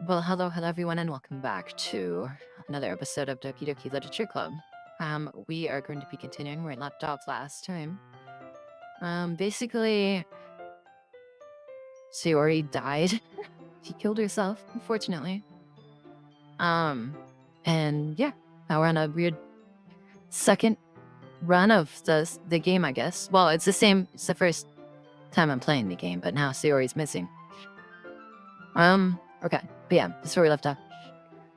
Well, hello everyone, and welcome back to another episode of Doki Doki Literature Club. We are going to be continuing where I left off last time. Basically, Sayori died. She killed herself, unfortunately. And yeah, now we're on a weird second run of the game, I guess. Well, it's the same. It's the first time I'm playing the game, but now Sayori's missing. Okay, but yeah, this is where we left off.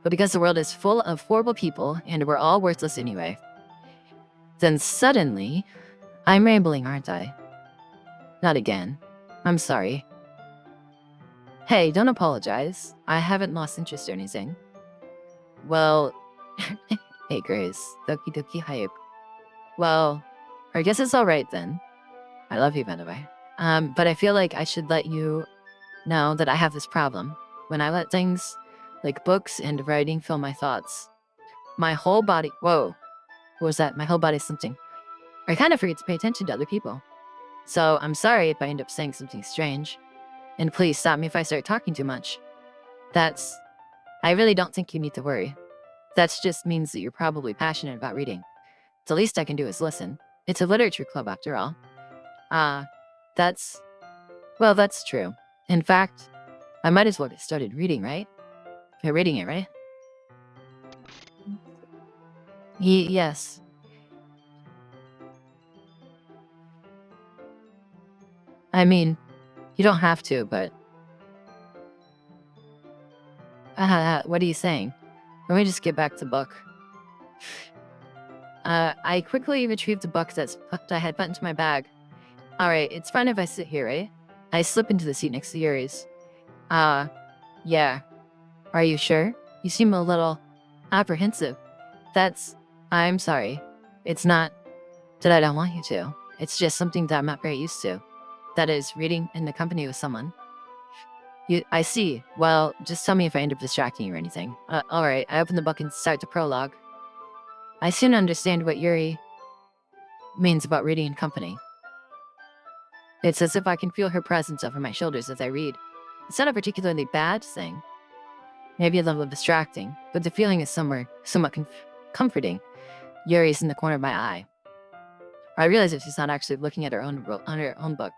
But because the world is full of horrible people and we're all worthless anyway, then suddenly, I'm rambling, aren't I? Not again. I'm sorry. Hey, don't apologize. I haven't lost interest or anything. Well, hey Grace, Doki Doki hype. Well, I guess it's alright then. I love you, by the way. But I feel like I should let you know that I have this problem. When I let things like books and writing fill my thoughts, my whole body, whoa, what was that? My whole body's something. I kind of forget to pay attention to other people. So I'm sorry if I end up saying something strange. And please stop me if I start talking too much. I really don't think you need to worry. That just means that you're probably passionate about reading. The least I can do is listen. It's a literature club after all. That's true. In fact, I might as well get started reading, right? You're reading it, right? Yes. I mean, you don't have to, but... what are you saying? Let me just get back to the book. I quickly retrieved the book that I had put into my bag. Alright, it's fine if I sit here, eh? I slip into the seat next to Yuri's. Yeah. Are you sure? You seem a little apprehensive. I'm sorry. It's not that I don't want you to. It's just something that I'm not very used to. That is, reading in the company with someone. I see. Well, just tell me if I end up distracting you or anything. Alright, I open the book and start the prologue. I soon understand what Yuri means about reading in company. It's as if I can feel her presence over my shoulders as I read. It's not a particularly bad thing. Maybe a little distracting, but the feeling is somewhat comforting. Yuri's in the corner of my eye. I realize that she's not actually looking at her own book.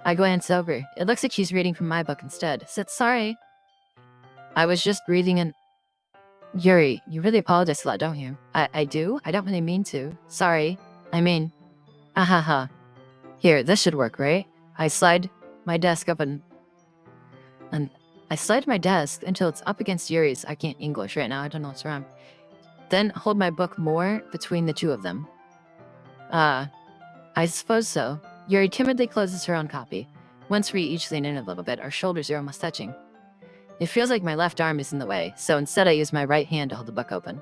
I glance over. It looks like she's reading from my book instead. Sorry. I was just reading an... Yuri, you really apologize a lot, don't you? I do? I don't really mean to. Sorry. I mean... Ahaha. Here, this should work, right? I slide my desk up and I slide my desk until it's up against Yuri's. I can't English right now. I don't know what's wrong. Then hold my book more between the two of them. I suppose so. Yuri timidly closes her own copy. Once we each lean in a little bit, our shoulders are almost touching. It feels like my left arm is in the way, so instead I use my right hand to hold the book open.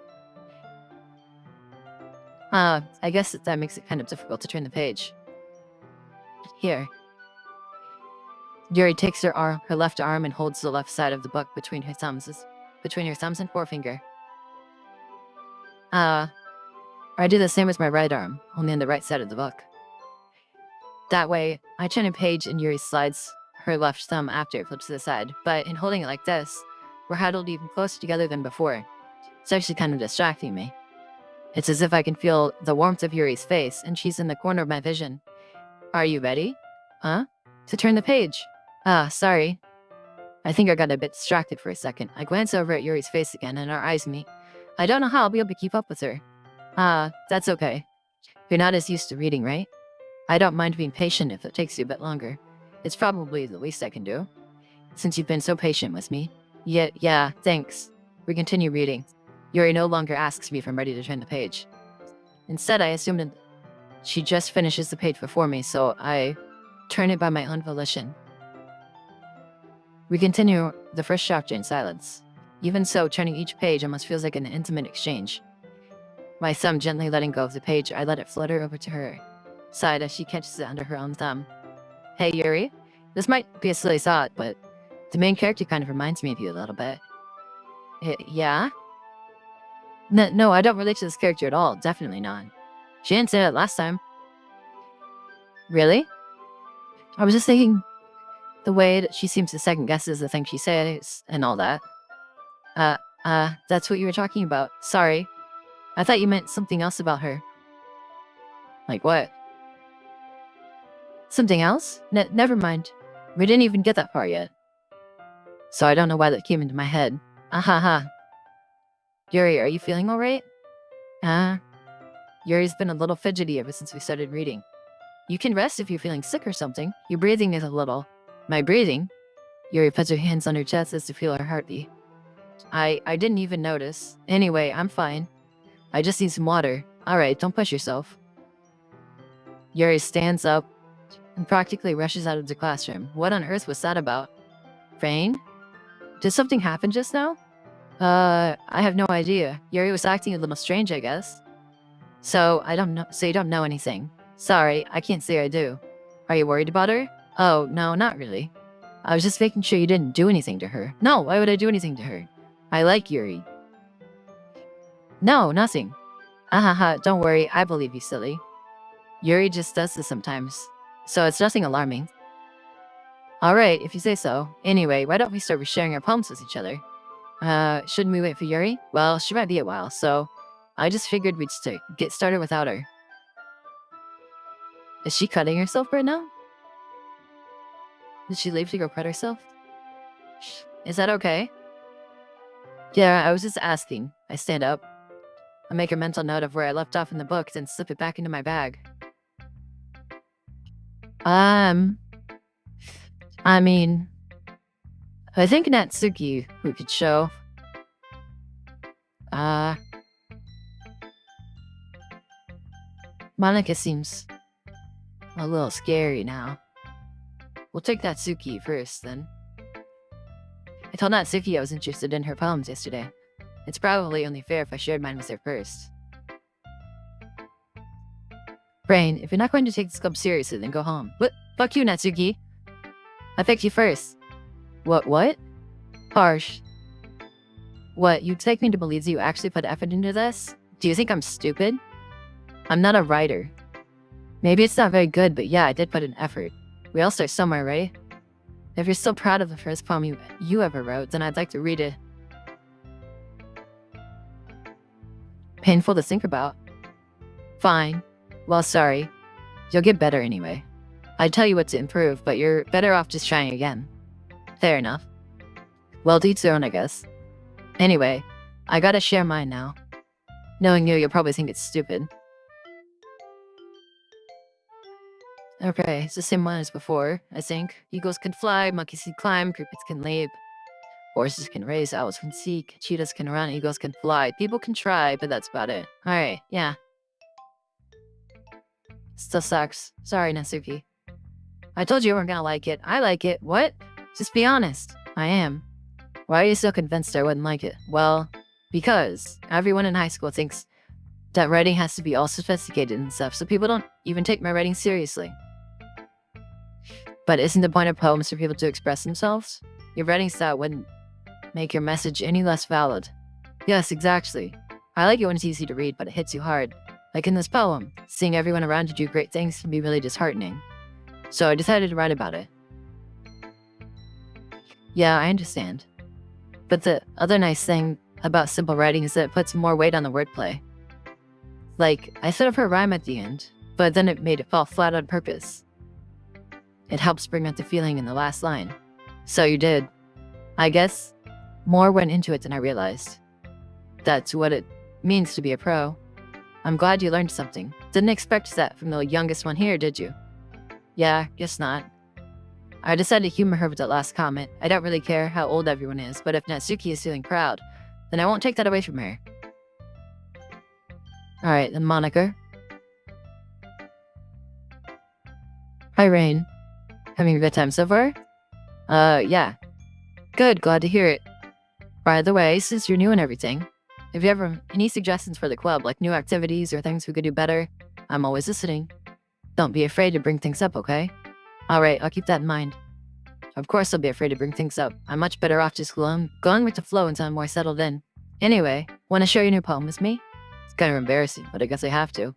I guess that makes it kind of difficult to turn the page. Here. Yuri takes her left arm and holds the left side of the book between her thumbs and forefinger. I do the same with my right arm, only on the right side of the book. That way, I turn a page and Yuri slides her left thumb after it flips to the side, but in holding it like this, we're huddled even closer together than before. It's actually kind of distracting me. It's as if I can feel the warmth of Yuri's face, and she's in the corner of my vision. Are you ready? Huh? To turn the page. Sorry. I think I got a bit distracted for a second. I glance over at Yuri's face again, and our eyes meet. I don't know how I'll be able to keep up with her. That's okay. You're not as used to reading, right? I don't mind being patient if it takes you a bit longer. It's probably the least I can do. Since you've been so patient with me. Yeah, thanks. We continue reading. Yuri no longer asks me if I'm ready to turn the page. Instead, I assume that she just finishes the page before me, so I turn it by my own volition. We continue the first chapter in silence. Even so, turning each page almost feels like an intimate exchange. My thumb gently letting go of the page, I let it flutter over to her side as she catches it under her own thumb. Hey, Yuri. This might be a silly thought, but the main character kind of reminds me of you a little bit. Yeah? No, I don't relate to this character at all. Definitely not. She didn't say that last time. Really? I was just thinking The way that she seems to second guesses the thing she says and all that. That's what you were talking about. Sorry. I thought you meant something else about her. Like what? Something else? Never mind. We didn't even get that far yet. So I don't know why that came into my head. Ahaha. Yuri, are you feeling alright? Yuri's been a little fidgety ever since we started reading. You can rest if you're feeling sick or something. Your breathing is a little... My breathing? Yuri puts her hands on her chest as to feel her heartbeat. I didn't even notice. Anyway, I'm fine. I just need some water. Alright, don't push yourself. Yuri stands up and practically rushes out of the classroom. What on earth was that about? Rain? Did something happen just now? I have no idea. Yuri was acting a little strange, I guess. So, I don't know. So you don't know anything. Sorry, I can't say I do. Are you worried about her? Oh, no, not really. I was just making sure you didn't do anything to her. No, why would I do anything to her? I like Yuri. No, nothing. Ahaha, don't worry, I believe you, silly. Yuri just does this sometimes. So it's nothing alarming. Alright, if you say so. Anyway, why don't we start sharing our poems with each other? Shouldn't we wait for Yuri? Well, she might be a while, so... I just figured we'd get started without her. Is she cutting herself right now? Did she leave to go cut herself? Is that okay? Yeah, I was just asking. I stand up. I make a mental note of where I left off in the book, then slip it back into my bag. I mean... I think Natsuki, who could show. Monica seems a little scary now. We'll take Natsuki first, then. I told Natsuki I was interested in her poems yesterday. It's probably only fair if I shared mine with her first. Brain, if you're not going to take this club seriously, then go home. What? Fuck you, Natsuki. I picked you first. What? Harsh. What, you take me to believe that you actually put effort into this? Do you think I'm stupid? I'm not a writer. Maybe it's not very good, but yeah, I did put in effort. We all start somewhere, right? If you're so proud of the first poem you ever wrote, then I'd like to read it. Painful to think about. Fine. Well, sorry. You'll get better anyway. I'd tell you what to improve, but you're better off just trying again. Fair enough. Well, to each their own, I guess. Anyway, I gotta share mine now. Knowing you'll probably think it's stupid. Okay, it's the same one as before, I think. Eagles can fly, monkeys can climb, crickets can leap. Horses can race, owls can seek, cheetahs can run, eagles can fly. People can try, but that's about it. Alright, yeah. Still sucks. Sorry, Natsuki. I told you weren't gonna like it. I like it. What? Just be honest. I am. Why are you so convinced I wouldn't like it? Well, because everyone in high school thinks that writing has to be all sophisticated and stuff, so people don't even take my writing seriously. But isn't the point of poems for people to express themselves? Your writing style wouldn't make your message any less valid. Yes, exactly. I like it when it's easy to read, but it hits you hard. Like in this poem, seeing everyone around you do great things can be really disheartening. So I decided to write about it. Yeah, I understand. But the other nice thing about simple writing is that it puts more weight on the wordplay. Like, I set up her rhyme at the end, but then it made it fall flat on purpose. It helps bring out the feeling in the last line. So you did. I guess more went into it than I realized. That's what it means to be a pro. I'm glad you learned something. Didn't expect that from the youngest one here, did you? Yeah, guess not. I decided to humor her with that last comment. I don't really care how old everyone is, but if Natsuki is feeling proud, then I won't take that away from her. Alright, then moniker. Hi, Rain. Having a good time so far? Yeah. Good, glad to hear it. By the way, since you're new and everything, if you ever have any suggestions for the club, like new activities or things we could do better, I'm always listening. Don't be afraid to bring things up, okay? Alright, I'll keep that in mind. Of course I'll be afraid to bring things up. I'm much better off just going with the flow until I'm more settled in. Anyway, want to share your new poem with me? It's kind of embarrassing, but I guess I have to.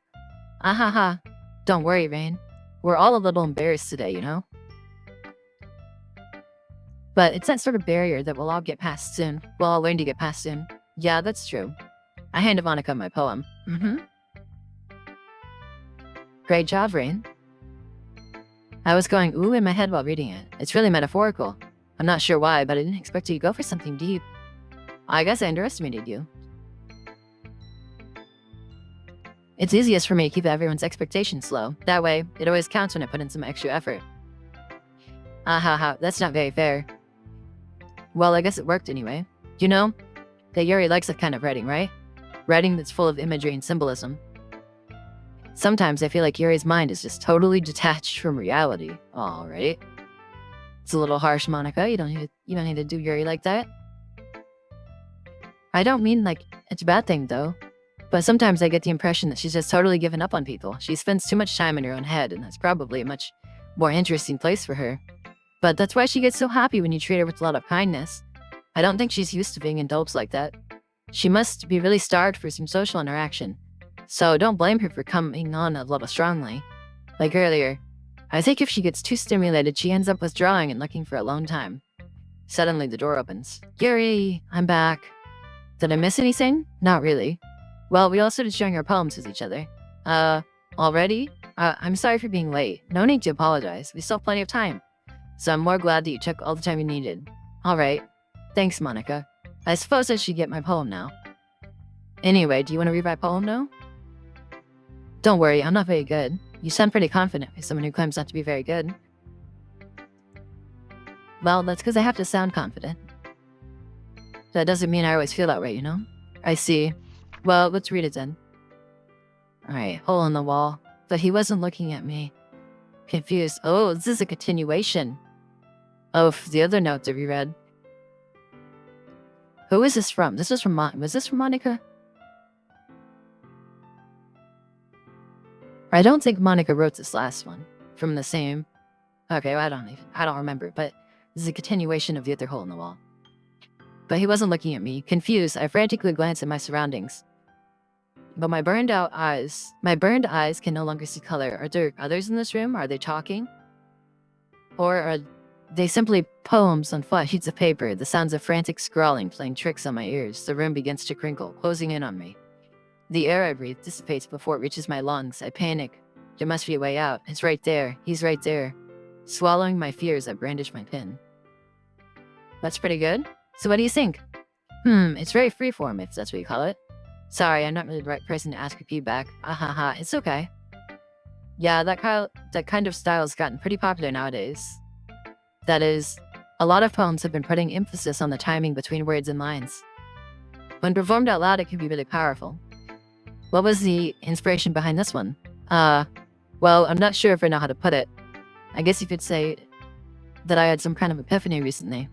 Ahaha. Don't worry, Rain. We're all a little embarrassed today, you know? But it's that sort of barrier that we'll all get past soon. We'll all learn to get past soon. Yeah, that's true. I handed Monica my poem. Great job, Rain. I was going ooh in my head while reading it. It's really metaphorical. I'm not sure why, but I didn't expect you to go for something deep. I guess I underestimated you. It's easiest for me to keep everyone's expectations low. That way, it always counts when I put in some extra effort. That's not very fair. Well, I guess it worked anyway. You know that Yuri likes that kind of writing, right? Writing that's full of imagery and symbolism. Sometimes I feel like Yuri's mind is just totally detached from reality. All right. It's a little harsh, Monica. You don't need to do Yuri like that. I don't mean like it's a bad thing though. But sometimes I get the impression that she's just totally given up on people. She spends too much time in her own head, and that's probably a much more interesting place for her. But that's why she gets so happy when you treat her with a lot of kindness. I don't think she's used to being indulged like that. She must be really starved for some social interaction. So don't blame her for coming on a little strongly. Like earlier, I think if she gets too stimulated, she ends up withdrawing and looking for alone time. Suddenly the door opens. Yuri, I'm back. Did I miss anything? Not really. Well, we all started sharing our poems with each other. Already? I'm sorry for being late. No need to apologize. We still have plenty of time. So I'm more glad that you took all the time you needed. All right. Thanks, Monica. I suppose I should get my poem now. Anyway, do you want to read my poem now? Don't worry, I'm not very good. You sound pretty confident for someone who claims not to be very good. Well, that's because I have to sound confident. That doesn't mean I always feel that way, you know? I see. Well, let's read it then. Alright, hole in the wall. But he wasn't looking at me. Confused. Oh, this is a continuation of the other note that we read. Who is this from? This is from was this from Monica? I don't think Monica wrote this last one from the same. Okay, well, I don't remember, but this is a continuation of the other hole in the wall. But he wasn't looking at me. Confused, I frantically glanced at my surroundings. But my burned eyes can no longer see color. Are there others in this room? Are they talking? Or are they simply poems on flat sheets of paper? The sounds of frantic scrawling playing tricks on my ears. The room begins to crinkle, closing in on me. The air I breathe dissipates before it reaches my lungs. I panic. There must be a way out. It's right there. He's right there. Swallowing my fears, I brandish my pen. That's pretty good. So what do you think? It's very freeform, if that's what you call it. Sorry, I'm not really the right person to ask for feedback. It's okay. Yeah, that kind of style has gotten pretty popular nowadays. That is, a lot of poems have been putting emphasis on the timing between words and lines. When performed out loud, it can be really powerful. What was the inspiration behind this one? Well, I'm not sure if I know how to put it. I guess you could say that I had some kind of epiphany recently.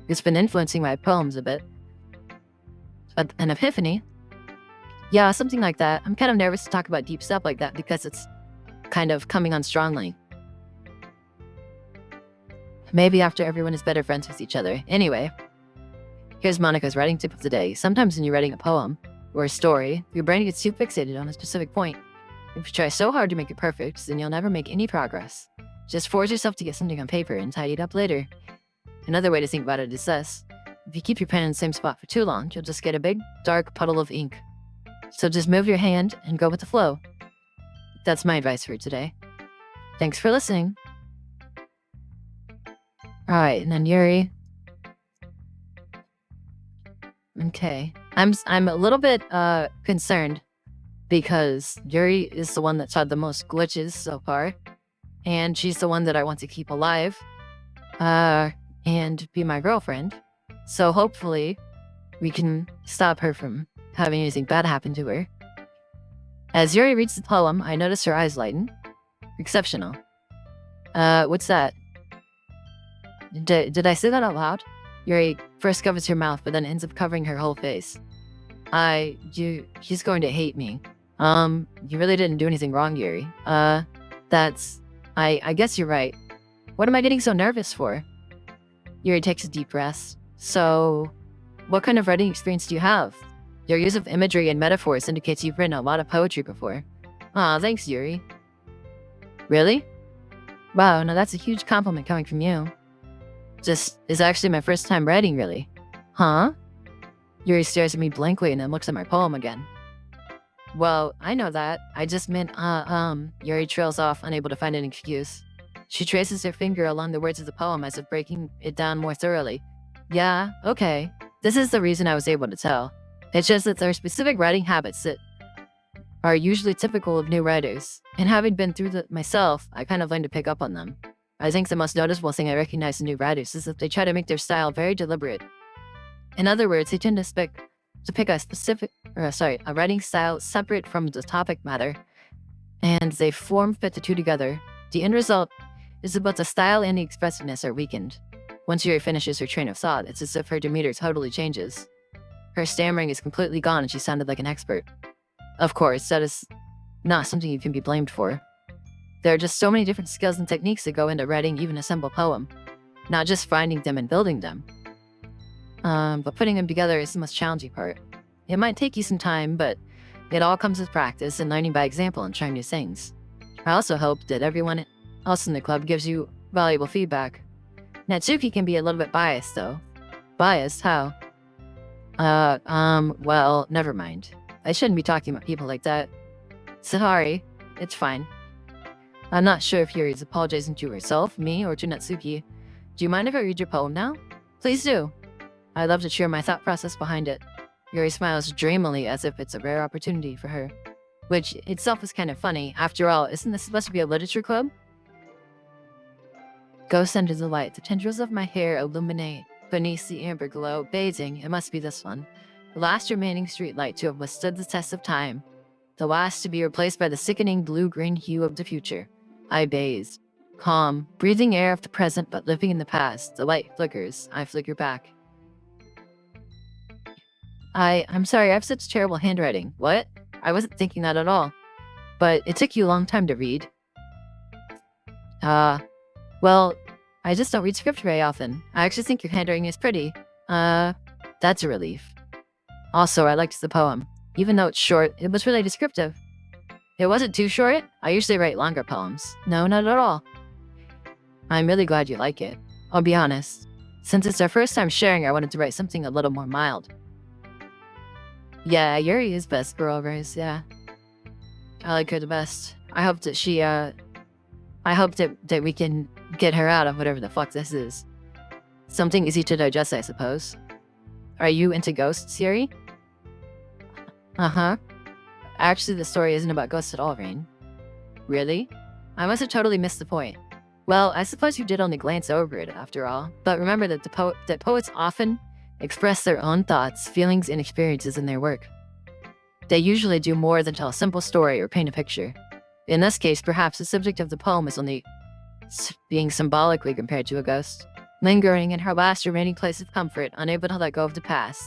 It's been influencing my poems a bit. An epiphany? Yeah, something like that. I'm kind of nervous to talk about deep stuff like that because it's kind of coming on strongly. Maybe after everyone is better friends with each other. Anyway, here's Monica's writing tip of the day. Sometimes when you're writing a poem or a story, your brain gets too fixated on a specific point. If you try so hard to make it perfect, then you'll never make any progress. Just force yourself to get something on paper and tidy it up later. Another way to think about it is this. If you keep your pen in the same spot for too long, you'll just get a big, dark puddle of ink. So just move your hand and go with the flow. That's my advice for today. Thanks for listening. Alright, and then Yuri. Okay. I'm a little bit concerned because Yuri is the one that's had the most glitches so far. And she's the one that I want to keep alive. And be my girlfriend. So hopefully we can stop her from having anything bad happen to her. As Yuri reads the poem, I notice her eyes lighten. Exceptional. What's that? Did I say that out loud? Yuri first covers her mouth, but then ends up covering her whole face. He's going to hate me. You really didn't do anything wrong, Yuri. I guess you're right. What am I getting so nervous for? Yuri takes a deep breath. So, what kind of writing experience do you have? Your use of imagery and metaphors indicates you've written a lot of poetry before. Aw, thanks, Yuri. Really? Wow, now that's a huge compliment coming from you. This is actually my first time writing, really. Huh? Yuri stares at me blankly and then looks at my poem again. Well, I know that. I just meant, Yuri trails off, unable to find an excuse. She traces her finger along the words of the poem as if breaking it down more thoroughly. Yeah, okay. This is the reason I was able to tell. It's just that there are specific writing habits that are usually typical of new writers. And having been through them myself, I kind of learned to pick up on them. I think the most noticeable thing I recognize in new writers is that they try to make their style very deliberate. In other words, they tend to pick a writing style separate from the topic matter, and they fit the two together. The end result is that both the style and the expressiveness are weakened. Once Yuri finishes her train of thought, it's as if her demeanor totally changes. Her stammering is completely gone and she sounded like an expert. Of course, that is not something you can be blamed for. There are just so many different skills and techniques that go into writing even a simple poem, not just finding them and building them. But putting them together is the most challenging part. It might take you some time, but it all comes with practice and learning by example and trying new things. I also hope that everyone else in the club gives you valuable feedback. Natsuki can be a little bit biased, though. Biased? How? Well, never mind. I shouldn't be talking about people like that. Sorry, it's fine. I'm not sure if Yuri's apologizing to herself, me, or to Natsuki. Do you mind if I read your poem now? Please do. I'd love to share my thought process behind it. Yuri smiles dreamily as if it's a rare opportunity for her. Which itself is kind of funny. After all, isn't this supposed to be a literature club? Ghost under the light. The tendrils of my hair illuminate beneath the amber glow. Bathing. It must be this one. The last remaining streetlight to have withstood the test of time. The last to be replaced by the sickening blue-green hue of the future. I bathe. Calm. Breathing air of the present but living in the past. The light flickers. I flicker back. I'm sorry, I have such terrible handwriting. What? I wasn't thinking that at all. But it took you a long time to read. Well, I just don't read script very often. I actually think your handwriting is pretty. That's a relief. Also, I liked the poem. Even though it's short, it was really descriptive. It wasn't too short. I usually write longer poems. No, not at all. I'm really glad you like it. I'll be honest. Since it's our first time sharing, I wanted to write something a little more mild. Yeah, Yuri is best for always, yeah. I like her the best. I hope that that we can get her out of whatever the fuck this is. Something easy to digest, I suppose. Are you into ghosts, Yuri? Uh-huh. Actually, the story isn't about ghosts at all, Rain. Really? I must have totally missed the point. Well, I suppose you did only glance over it, after all. But remember that poets often express their own thoughts, feelings, and experiences in their work. They usually do more than tell a simple story or paint a picture. In this case, perhaps the subject of the poem is only being symbolically compared to a ghost, lingering in her last remaining place of comfort, unable to let go of the past,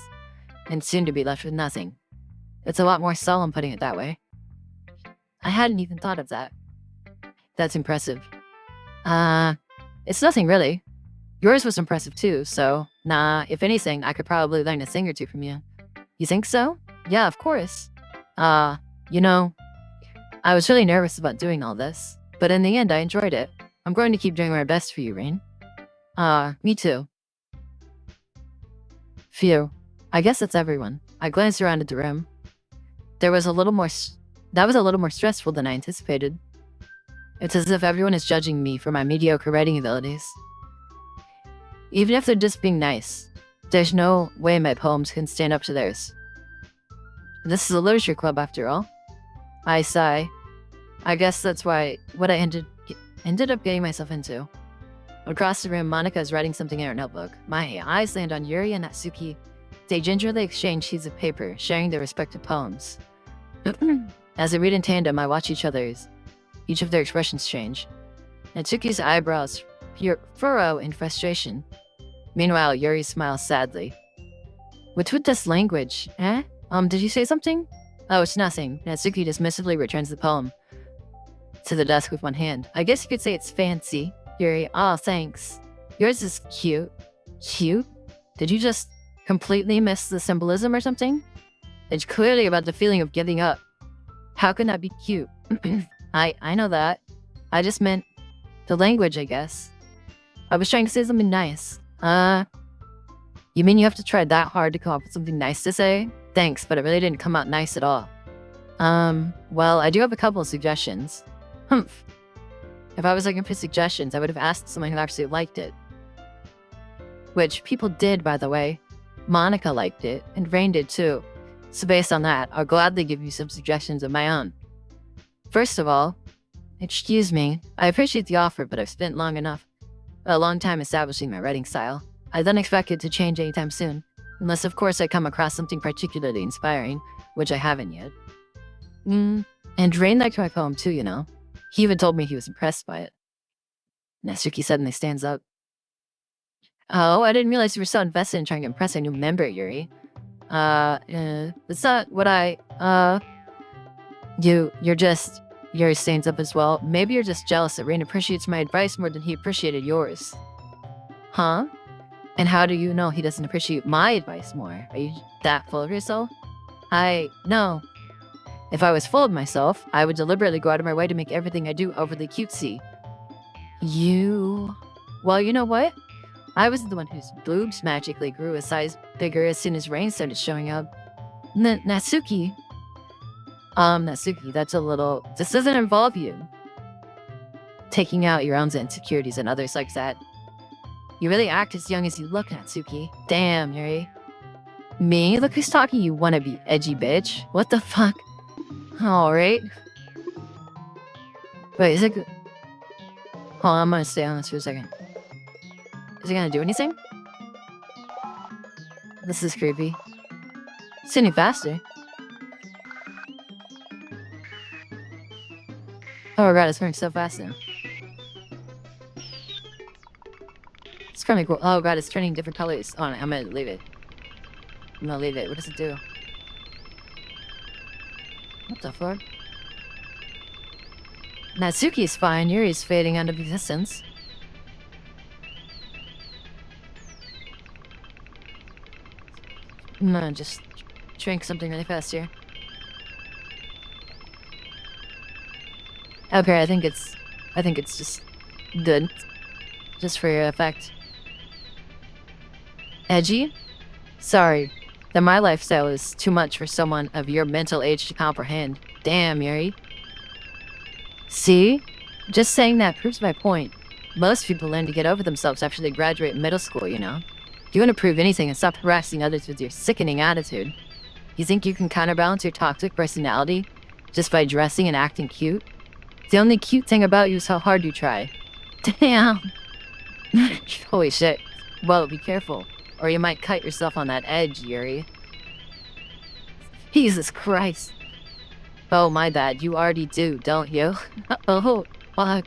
and soon to be left with nothing. It's a lot more solemn putting it that way. I hadn't even thought of that. That's impressive. It's nothing really. Yours was impressive too, so, nah, if anything, I could probably learn a thing or two from you. You think so? Yeah, of course. You know, I was really nervous about doing all this, but in the end, I enjoyed it. I'm going to keep doing my best for you, Rain. Me too. Phew. I guess that's everyone. I glanced around at the room. That was a little more stressful than I anticipated. It's as if everyone is judging me for my mediocre writing abilities. Even if they're just being nice, there's no way my poems can stand up to theirs. This is a literature club after all. I sigh. I guess that's what I ended up getting myself into. Across the room, Monica is writing something in her notebook. My eyes land on Yuri and Natsuki. They gingerly exchange sheets of paper, sharing their respective poems. As they read in tandem, I watch each of their expressions change. Natsuki's eyebrows furrow in frustration. Meanwhile, Yuri smiles sadly. What's with this language, eh? Did you say something? Oh, it's nothing. Natsuki dismissively returns the poem to the desk with one hand. I guess you could say it's fancy. Yuri, thanks. Yours is cute. Cute? Did you just completely miss the symbolism or something? It's clearly about the feeling of giving up. How can that be cute? I know that. I just meant the language, I guess. I was trying to say something nice. You mean you have to try that hard to come up with something nice to say? Thanks, but it really didn't come out nice at all. Well, I do have a couple of suggestions. Humph. If I was looking for suggestions, I would have asked someone who actually liked it. Which people did, by the way. Monica liked it, and Rain did too. So based on that, I'll gladly give you some suggestions of my own. First of all, excuse me, I appreciate the offer, but I've spent a long time establishing my writing style. I don't expect it to change anytime soon, unless of course I come across something particularly inspiring, which I haven't yet. And Rain liked my poem too, you know. He even told me he was impressed by it. Natsuki suddenly stands up. Oh, I didn't realize you were so invested in trying to impress a new member, Yuri. That's not what Yuri stands up as well. Maybe you're just jealous that Rain appreciates my advice more than he appreciated yours. Huh? And how do you know he doesn't appreciate my advice more? Are you that full of yourself? No. If I was full of myself, I would deliberately go out of my way to make everything I do overly cutesy. Well, you know what? I was the one whose boobs magically grew a size bigger as soon as Rain started showing up. Natsuki, that's a little... This doesn't involve you taking out your own insecurities and others like that. You really act as young as you look, Natsuki. Damn, Yuri. Me? Look who's talking, you wannabe edgy bitch. What the fuck? Alright. Wait, is it... Hold on, I'm gonna stay on this for a second. Is it gonna do anything? This is creepy. It's any faster. Oh god, it's going so fast now. It's kind of cool. Oh god, it's turning different colors. Oh, I'm gonna leave it. What does it do? What the fuck? Natsuki's fine. Yuri's fading out of existence. I'm gonna just drink something really fast here. Okay, I think it's just good. Just for your effect. Edgy? Sorry. That my lifestyle is too much for someone of your mental age to comprehend. Damn, Yuri. See? Just saying that proves my point. Most people learn to get over themselves after they graduate middle school, you know? If you want to prove anything and stop harassing others with your sickening attitude, you think you can counterbalance your toxic personality just by dressing and acting cute? The only cute thing about you is how hard you try. Damn. Holy shit. Well, be careful, or you might cut yourself on that edge, Yuri. Jesus Christ. Oh, my bad. You already do, don't you? Oh, fuck.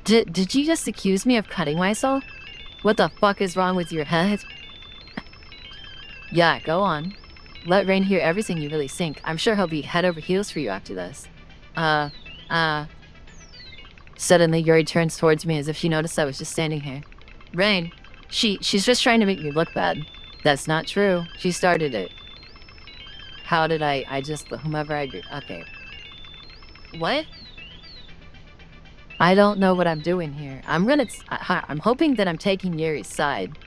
Did you just accuse me of cutting myself? What the fuck is wrong with your head? Yeah, go on. Let Rain hear everything you really think. I'm sure he'll be head over heels for you after this. Suddenly, Yuri turns towards me as if she noticed I was just standing here. Rain, she's just trying to make me look bad. That's not true. She started it. How did whomever I agree. Okay. What? I don't know what I'm doing here. I'm hoping that I'm taking Yuri's side.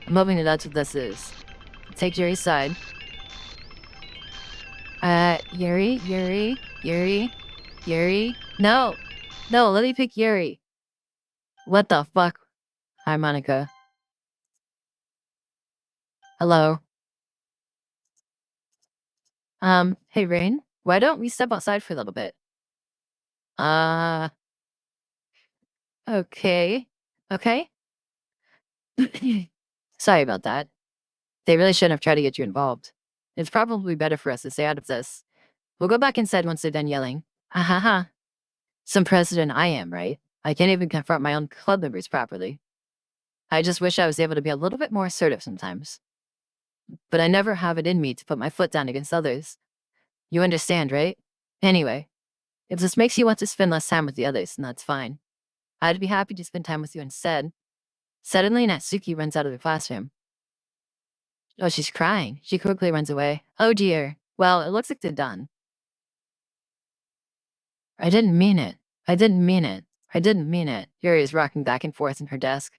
I'm hoping that that's what this is. Take Yuri's side. Yuri? No, let me pick Yuri. What the fuck? Hi, Monica. Hello. Hey, Rain. Why don't we step outside for a little bit? Okay. Okay? Sorry about that. They really shouldn't have tried to get you involved. It's probably better for us to stay out of this. We'll go back inside once they're done yelling. Ha ha ha. Some president I am, right? I can't even confront my own club members properly. I just wish I was able to be a little bit more assertive sometimes. But I never have it in me to put my foot down against others. You understand, right? Anyway, if this makes you want to spend less time with the others, then that's fine. I'd be happy to spend time with you instead. Suddenly, Natsuki runs out of the classroom. Oh, she's crying. She quickly runs away. Oh dear. Well, it looks like they're done. I didn't mean it. Yuri is rocking back and forth in her desk.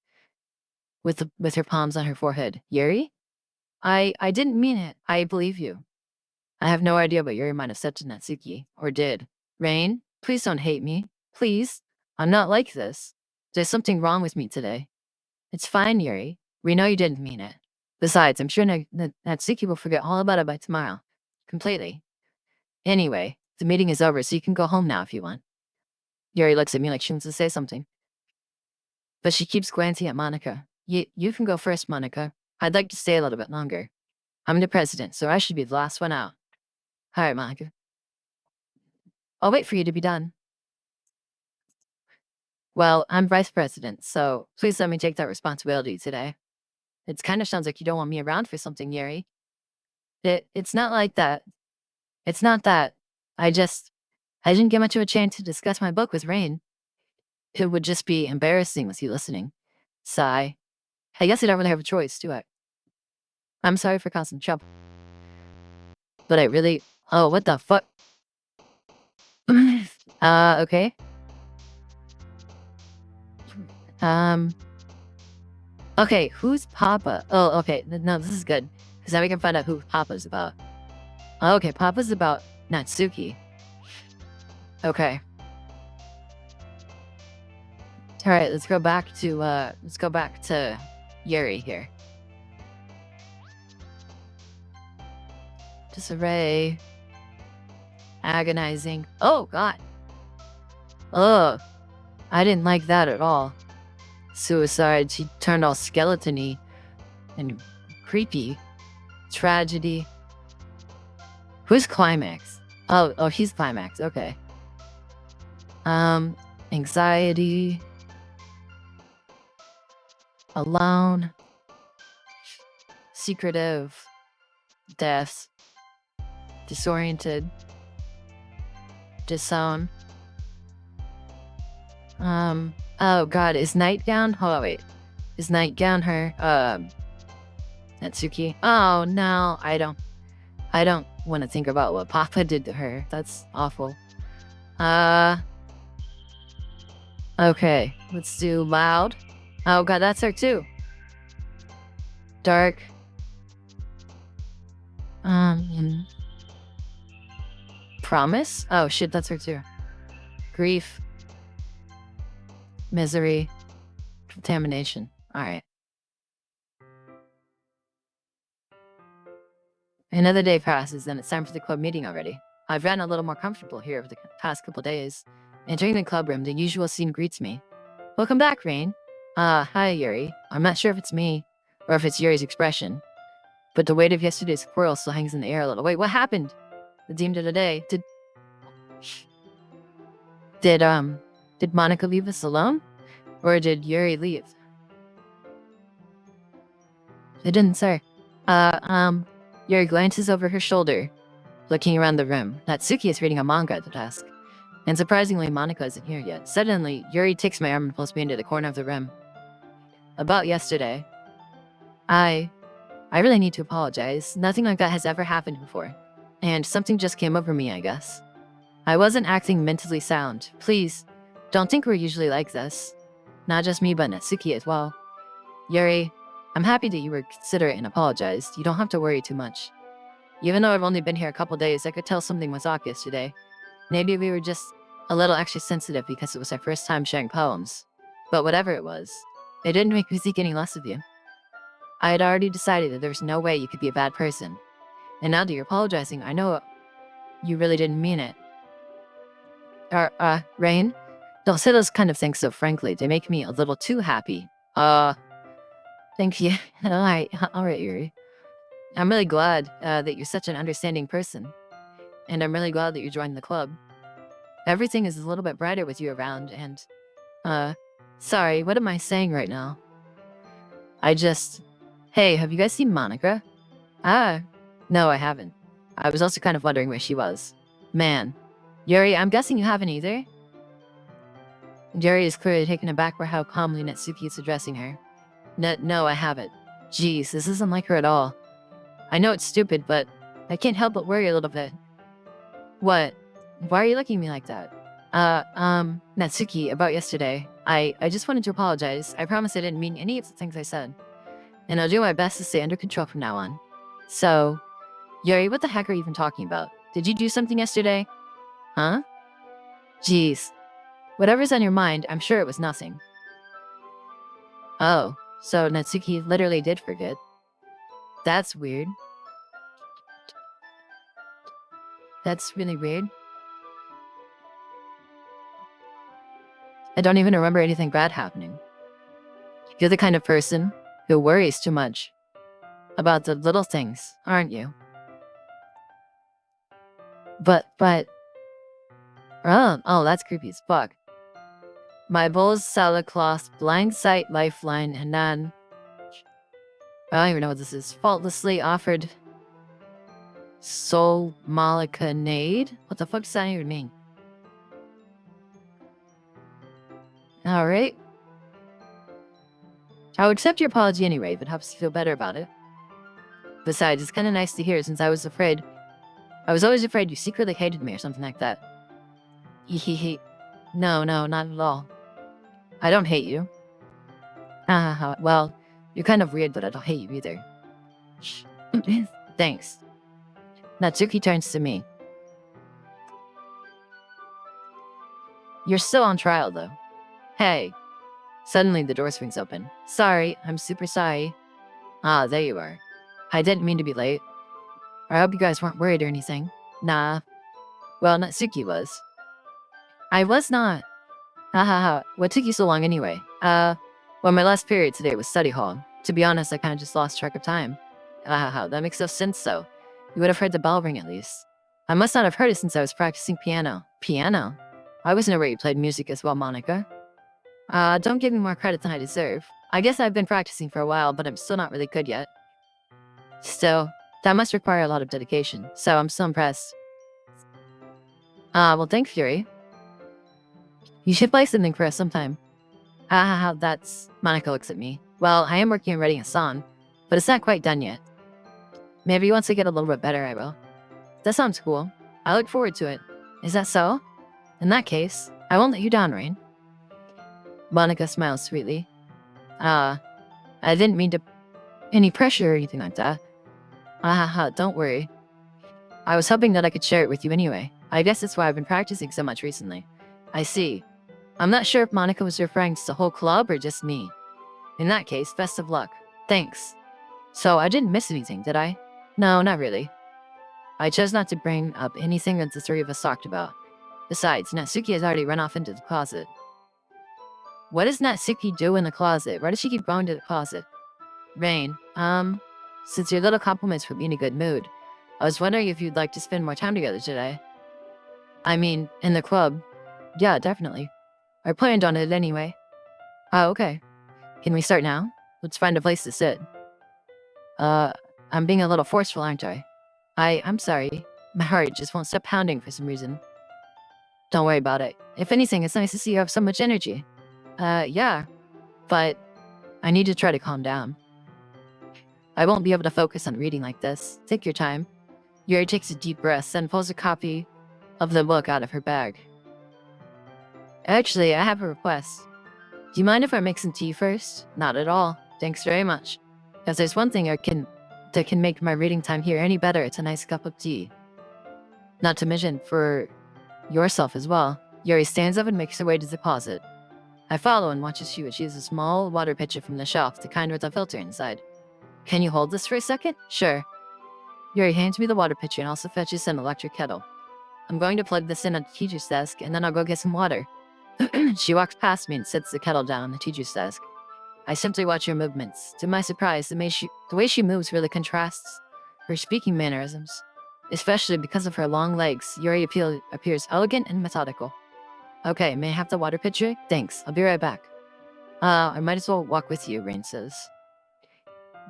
with her palms on her forehead. Yuri? I didn't mean it. I believe you. I have no idea what Yuri might have said to Natsuki, or did. Rain, please don't hate me. Please. I'm not like this. There's something wrong with me today. It's fine, Yuri. We know you didn't mean it. Besides, I'm sure Natsuki will forget all about it by tomorrow. Completely. Anyway, the meeting is over, so you can go home now if you want. Yuri looks at me like she wants to say something. But she keeps glancing at Monica. You can go first, Monica. I'd like to stay a little bit longer. I'm the president, so I should be the last one out. All right, Monica. I'll wait for you to be done. Well, I'm vice president, so please let me take that responsibility today. It kind of sounds like you don't want me around for something, Yuri. It's not like that. It's not that. I didn't get much of a chance to discuss my book with Rain. It would just be embarrassing with you listening. Sigh. I guess I don't really have a choice, do I? I'm sorry for causing trouble. But I really... Oh, what the fuck? Okay. Okay, who's Papa? Oh, okay. No, this is good. Because now we can find out who Papa's about. Okay, Papa's about Natsuki. Okay. Alright, let's go back to Yuri here. Disarray. Agonizing. Oh, God. Ugh. I didn't like that at all. Suicide, she turned all skeleton-y and creepy. Tragedy. Who's Climax? Oh, he's Climax, okay. Anxiety. Alone. Secretive. Deaths. Disoriented. Disown. Oh God, is Nightgown? Oh wait, is Nightgown her? Natsuki. Oh no, I don't want to think about what Papa did to her. That's awful. Okay, let's do Loud. Oh God, that's her too. Dark. Promise? Oh shit, that's her too. Grief. Misery. Contamination. Alright. Another day passes and it's time for the club meeting already. I've gotten a little more comfortable here over the past couple days. Entering the club room, the usual scene greets me. Welcome back, Rain. Hi, Yuri. I'm not sure if it's me, or if it's Yuri's expression, but the weight of yesterday's quarrel still hangs in the air a little. Wait, what happened? The deemed of the day. Did Monica leave us alone? Or did Yuri leave? It didn't say. Yuri glances over her shoulder, looking around the room. Natsuki is reading a manga at the desk. And surprisingly, Monica isn't here yet. Suddenly, Yuri takes my arm and pulls me into the corner of the room. About yesterday. I really need to apologize. Nothing like that has ever happened before. And something just came over me, I guess. I wasn't acting mentally sound. Please, don't think we're usually like this. Not just me, but Natsuki as well. Yuri, I'm happy that you were considerate and apologized. You don't have to worry too much. Even though I've only been here a couple days, I could tell something was off yesterday. Maybe we were just a little extra sensitive because it was our first time sharing poems. But whatever it was, it didn't make me think any less of you. I had already decided that there was no way you could be a bad person. And now that you're apologizing, I know you really didn't mean it. Rain? Don't say those kind of things so frankly. They make me a little too happy. Thank you. Alright, Yuri. I'm really glad that you're such an understanding person. And I'm really glad that you joined the club. Everything is a little bit brighter with you around, and... sorry, what am I saying right now? Hey, have you guys seen Monica? No, I haven't. I was also kind of wondering where she was. Man. Yuri, I'm guessing you haven't either? Yuri is clearly taken aback by how calmly Natsuki is addressing her. No, I haven't. Jeez, this isn't like her at all. I know it's stupid, but I can't help but worry a little bit. What? Why are you looking at me like that? Natsuki, about yesterday. I just wanted to apologize. I promise I didn't mean any of the things I said. And I'll do my best to stay under control from now on. So, Yuri, what the heck are you even talking about? Did you do something yesterday? Huh? Jeez. Whatever's on your mind, I'm sure it was nothing. Oh, so Natsuki literally did forget. That's weird. That's really weird. I don't even remember anything bad happening. You're the kind of person who worries too much about the little things, aren't you? Oh, that's creepy as fuck. My bull's salad cloth, blind sight lifeline, and then I don't even know what this is. Faultlessly offered soul molecanade? What the fuck does that even mean? Alright. I'll accept your apology anyway if it helps you feel better about it. Besides, it's kind of nice to hear since I was always afraid you secretly hated me or something like that. Hehehe. No, not at all. I don't hate you. Well, you're kind of weird, but I don't hate you either. Thanks. Natsuki turns to me. You're still on trial, though. Hey. Suddenly, the door swings open. Sorry, I'm super sorry. Ah, there you are. I didn't mean to be late. I hope you guys weren't worried or anything. Nah. Well, Natsuki was. I was not. What took you so long anyway? Well, my last period today was study hall. To be honest, I kind of just lost track of time. That makes no sense, though. You would have heard the bell ring at least. I must not have heard it since I was practicing piano. Piano? I wasn't aware you played music as well, Monica. Don't give me more credit than I deserve. I guess I've been practicing for a while, but I'm still not really good yet. Still, that must require a lot of dedication, so I'm so impressed. Well, thanks, Fury. You should play something for us sometime. That's... Monica looks at me. Well, I am working on writing a song, but it's not quite done yet. Maybe once I get a little bit better, I will. That sounds cool. I look forward to it. Is that so? In that case, I won't let you down, Rain. Monica smiles sweetly. I didn't mean to... any pressure or anything like that. Don't worry. I was hoping that I could share it with you anyway. I guess that's why I've been practicing so much recently. I see. I'm not sure if Monica was referring to the whole club or just me. In that case, best of luck. Thanks. So, I didn't miss anything, did I? No, not really. I chose not to bring up anything that the three of us talked about. Besides, Natsuki has already run off into the closet. What does Natsuki do in the closet? Why does she keep going to the closet? Rain, since your little compliments put me in a good mood, I was wondering if you'd like to spend more time together today. I mean, in the club. Yeah, definitely. I planned on it anyway. Oh, okay. Can we start now? Let's find a place to sit. I'm being a little forceful, aren't I? I'm sorry. My heart just won't stop pounding for some reason. Don't worry about it. If anything, it's nice to see you have so much energy. Yeah. But I need to try to calm down. I won't be able to focus on reading like this. Take your time. Yuri takes a deep breath and pulls a copy of the book out of her bag. Actually, I have a request. Do you mind if I make some tea first? Not at all. Thanks very much. If there's one thing that can make my reading time here any better, it's a nice cup of tea. Not to mention for yourself as well. Yuri stands up and makes her way to the closet. I follow and watch as she uses a small water pitcher from the shelf, the kind with a filter inside. Can you hold this for a second? Sure. Yuri hands me the water pitcher and also fetches an electric kettle. I'm going to plug this in at the teacher's desk, and then I'll go get some water. She walks past me and sets the kettle down on the teacher's desk. I simply watch her movements. To my surprise, the way she moves really contrasts her speaking mannerisms. Especially because of her long legs, Yuri appears elegant and methodical. Okay, may I have the water pitcher? Thanks, I'll be right back. I might as well walk with you, Rain says.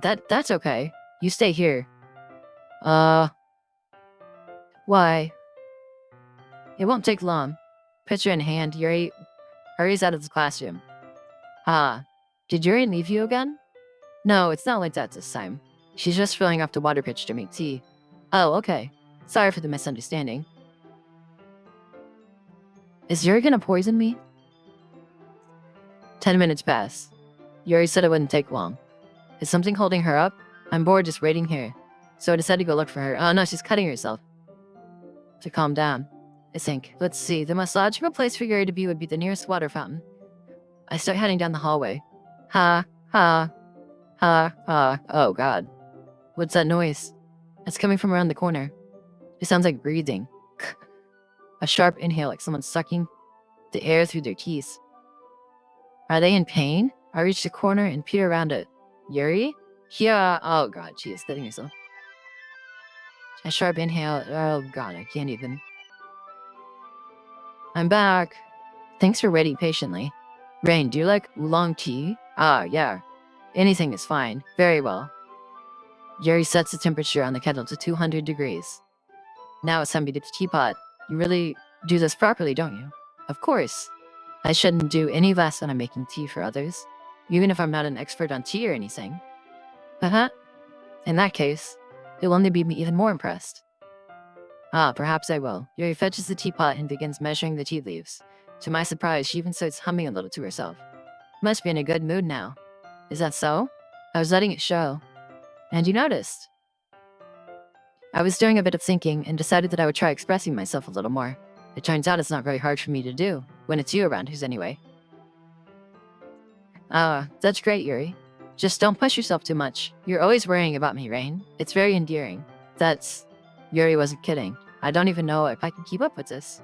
That's okay. You stay here. Why? It won't take long. Pitcher in hand, Yuri hurries out of the classroom. Did Yuri leave you again? No, it's not like that this time. She's just filling up the water pitcher to make tea. Oh, okay. Sorry for the misunderstanding. Is Yuri gonna poison me? 10 minutes pass. Yuri said it wouldn't take long. Is something holding her up? I'm bored just waiting here. So I decided to go look for her. Oh no, she's cutting herself. To calm down. I think. Let's see. The most logical place for Yuri to be would be the nearest water fountain. I start heading down the hallway. Ha, ha, ha, ha. Oh god. What's that noise? It's coming from around the corner. It sounds like breathing. A sharp inhale, like someone sucking the air through their teeth. Are they in pain? I reach the corner and peer around it. Yuri? Yeah. Oh god, she is steadying herself. A sharp inhale. Oh god, I can't even. I'm back. Thanks for waiting patiently. Rain, do you like oolong tea? Ah, yeah. Anything is fine. Very well. Yuri sets the temperature on the kettle to 200 degrees. Now it's time to get the teapot. You really do this properly, don't you? Of course. I shouldn't do any less when I'm making tea for others, even if I'm not an expert on tea or anything. Uh-huh. In that case, you'll only be even more impressed. Ah, perhaps I will. Yuri fetches the teapot and begins measuring the tea leaves. To my surprise, she even starts humming a little to herself. Must be in a good mood now. Is that so? I was letting it show. And you noticed. I was doing a bit of thinking and decided that I would try expressing myself a little more. It turns out it's not very hard for me to do, when it's you around who's anyway. Ah, that's great, Yuri. Just don't push yourself too much. You're always worrying about me, Rain. It's very endearing. Yuri wasn't kidding. I don't even know if I can keep up with this.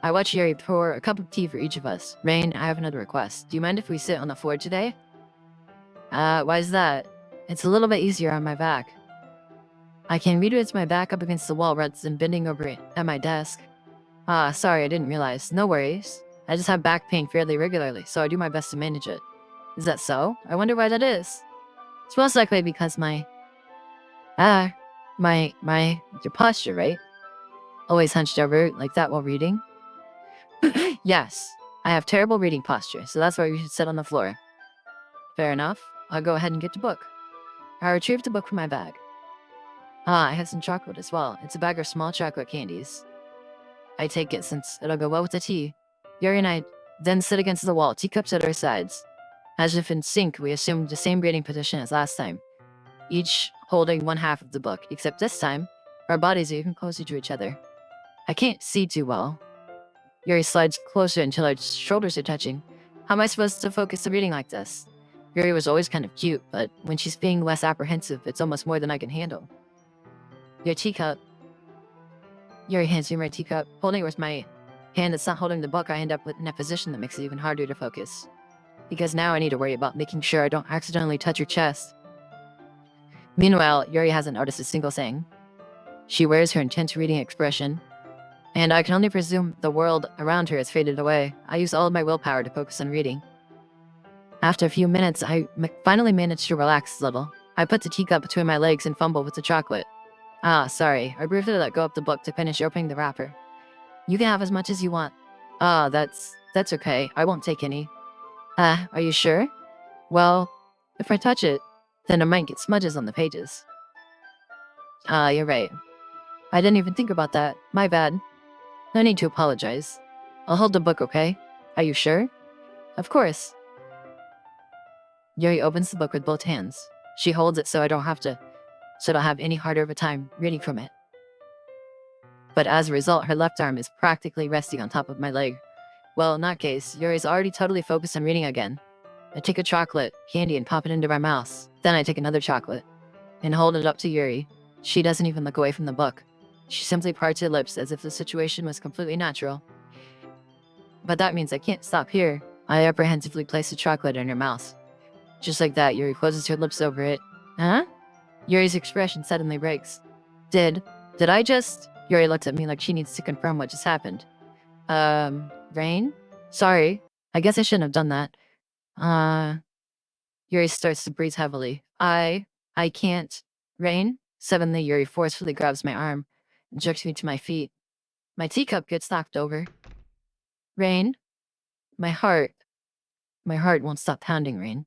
I watch Yuri pour a cup of tea for each of us. Rain, I have another request. Do you mind if we sit on the floor today? Why is that? It's a little bit easier on my back. I can read with my back up against the wall rather than bending over it at my desk. Ah, sorry, I didn't realize. No worries. I just have back pain fairly regularly, so I do my best to manage it. Is that so? I wonder why that is. It's most likely because your posture, right? Always hunched over like that while reading? Yes, I have terrible reading posture, so that's why we should sit on the floor. Fair enough. I'll go ahead and get the book. I retrieved the book from my bag. Ah, I have some chocolate as well. It's a bag of small chocolate candies. I take it since it'll go well with the tea. Yuri and I then sit against the wall, teacups at our sides. As if in sync, we assumed the same reading position as last time, each holding one half of the book, except this time, our bodies are even closer to each other. I can't see too well. Yuri slides closer until our shoulders are touching. How am I supposed to focus the reading like this? Yuri was always kind of cute, but when she's being less apprehensive, it's almost more than I can handle. Your teacup. Yuri hands me my teacup. Holding it with my hand that's not holding the book, I end up in a position that makes it even harder to focus. Because now I need to worry about making sure I don't accidentally touch her chest. Meanwhile, Yuri hasn't noticed a single thing. She wears her intense reading expression, and I can only presume the world around her has faded away. I use all of my willpower to focus on reading. After a few minutes, I finally managed to relax a little. I put the teacup between my legs and fumble with the chocolate. Ah, sorry. I briefly let go of the book to finish opening the wrapper. You can have as much as you want. Ah, that's okay. I won't take any. Are you sure? Well, if I touch it, then I might get smudges on the pages. Ah, you're right. I didn't even think about that. My bad. No need to apologize. I'll hold the book, okay? Are you sure? Of course. Yuri opens the book with both hands. She holds it so I don't have any harder of a time reading from it. But as a result, her left arm is practically resting on top of my leg. Well, in that case, Yuri's already totally focused on reading again. I take a chocolate candy and pop it into my mouth. Then I take another chocolate and hold it up to Yuri. She doesn't even look away from the book. She simply parts her lips as if the situation was completely natural. But that means I can't stop here. I apprehensively place the chocolate in her mouth. Just like that, Yuri closes her lips over it. Huh? Yuri's expression suddenly breaks. Did I just... Yuri looks at me like she needs to confirm what just happened. Rain? Sorry. I guess I shouldn't have done that. Yuri starts to breathe heavily. I can't. Rain? Suddenly, Yuri forcefully grabs my arm and jerks me to my feet. My teacup gets knocked over. Rain? My heart won't stop pounding, Rain.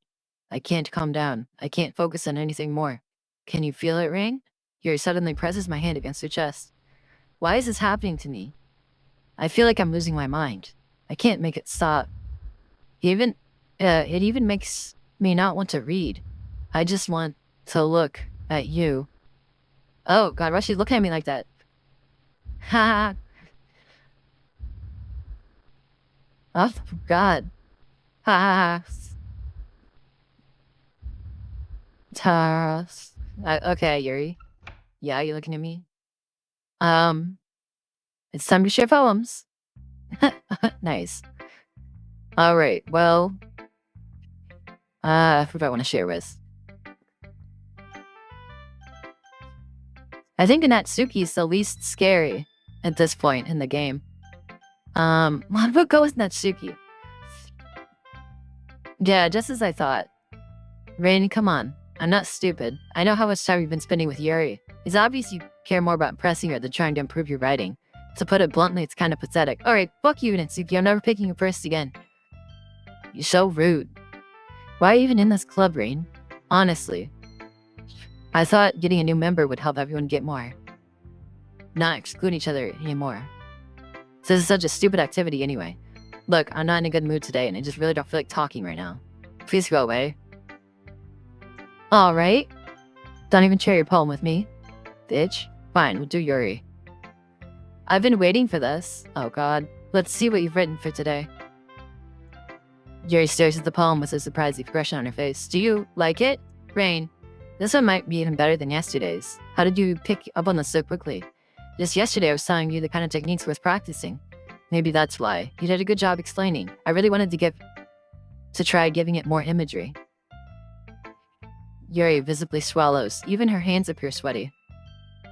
I can't calm down. I can't focus on anything more. Can you feel it, Rain? Yuri suddenly presses my hand against her chest. Why is this happening to me? I feel like I'm losing my mind. I can't make it stop. Even It even makes me not want to read. I just want to look at you. Oh, God, why she looking at me like that? Ha! Oh, God. Ha! Taras. Okay, Yuri. Yeah, you looking at me? Um, it's time to share poems. Nice. All right. Well, who do I want to share with? I think Natsuki is the least scary at this point in the game. We'll go with Natsuki. Yeah, just as I thought. Rain, come on. I'm not stupid. I know how much time you've been spending with Yuri. It's obvious you care more about impressing her than trying to improve your writing. To put it bluntly, it's kind of pathetic. Alright, fuck you, Natsuki. I'm never picking you first again. You're so rude. Why are you even in this club, Rain? Honestly. I thought getting a new member would help everyone get more. Not exclude each other anymore. So this is such a stupid activity anyway. Look, I'm not in a good mood today and I just really don't feel like talking right now. Please go away. Alright. Don't even share your poem with me. Bitch. Fine, we'll do Yuri. I've been waiting for this. Oh god. Let's see what you've written for today. Yuri stares at the poem with a surprised expression on her face. Do you like it? Rain. This one might be even better than yesterday's. How did you pick up on this so quickly? Just yesterday I was telling you the kind of techniques worth practicing. Maybe that's why. You did a good job explaining. I really wanted to try giving it more imagery. Yuri visibly swallows. Even her hands appear sweaty.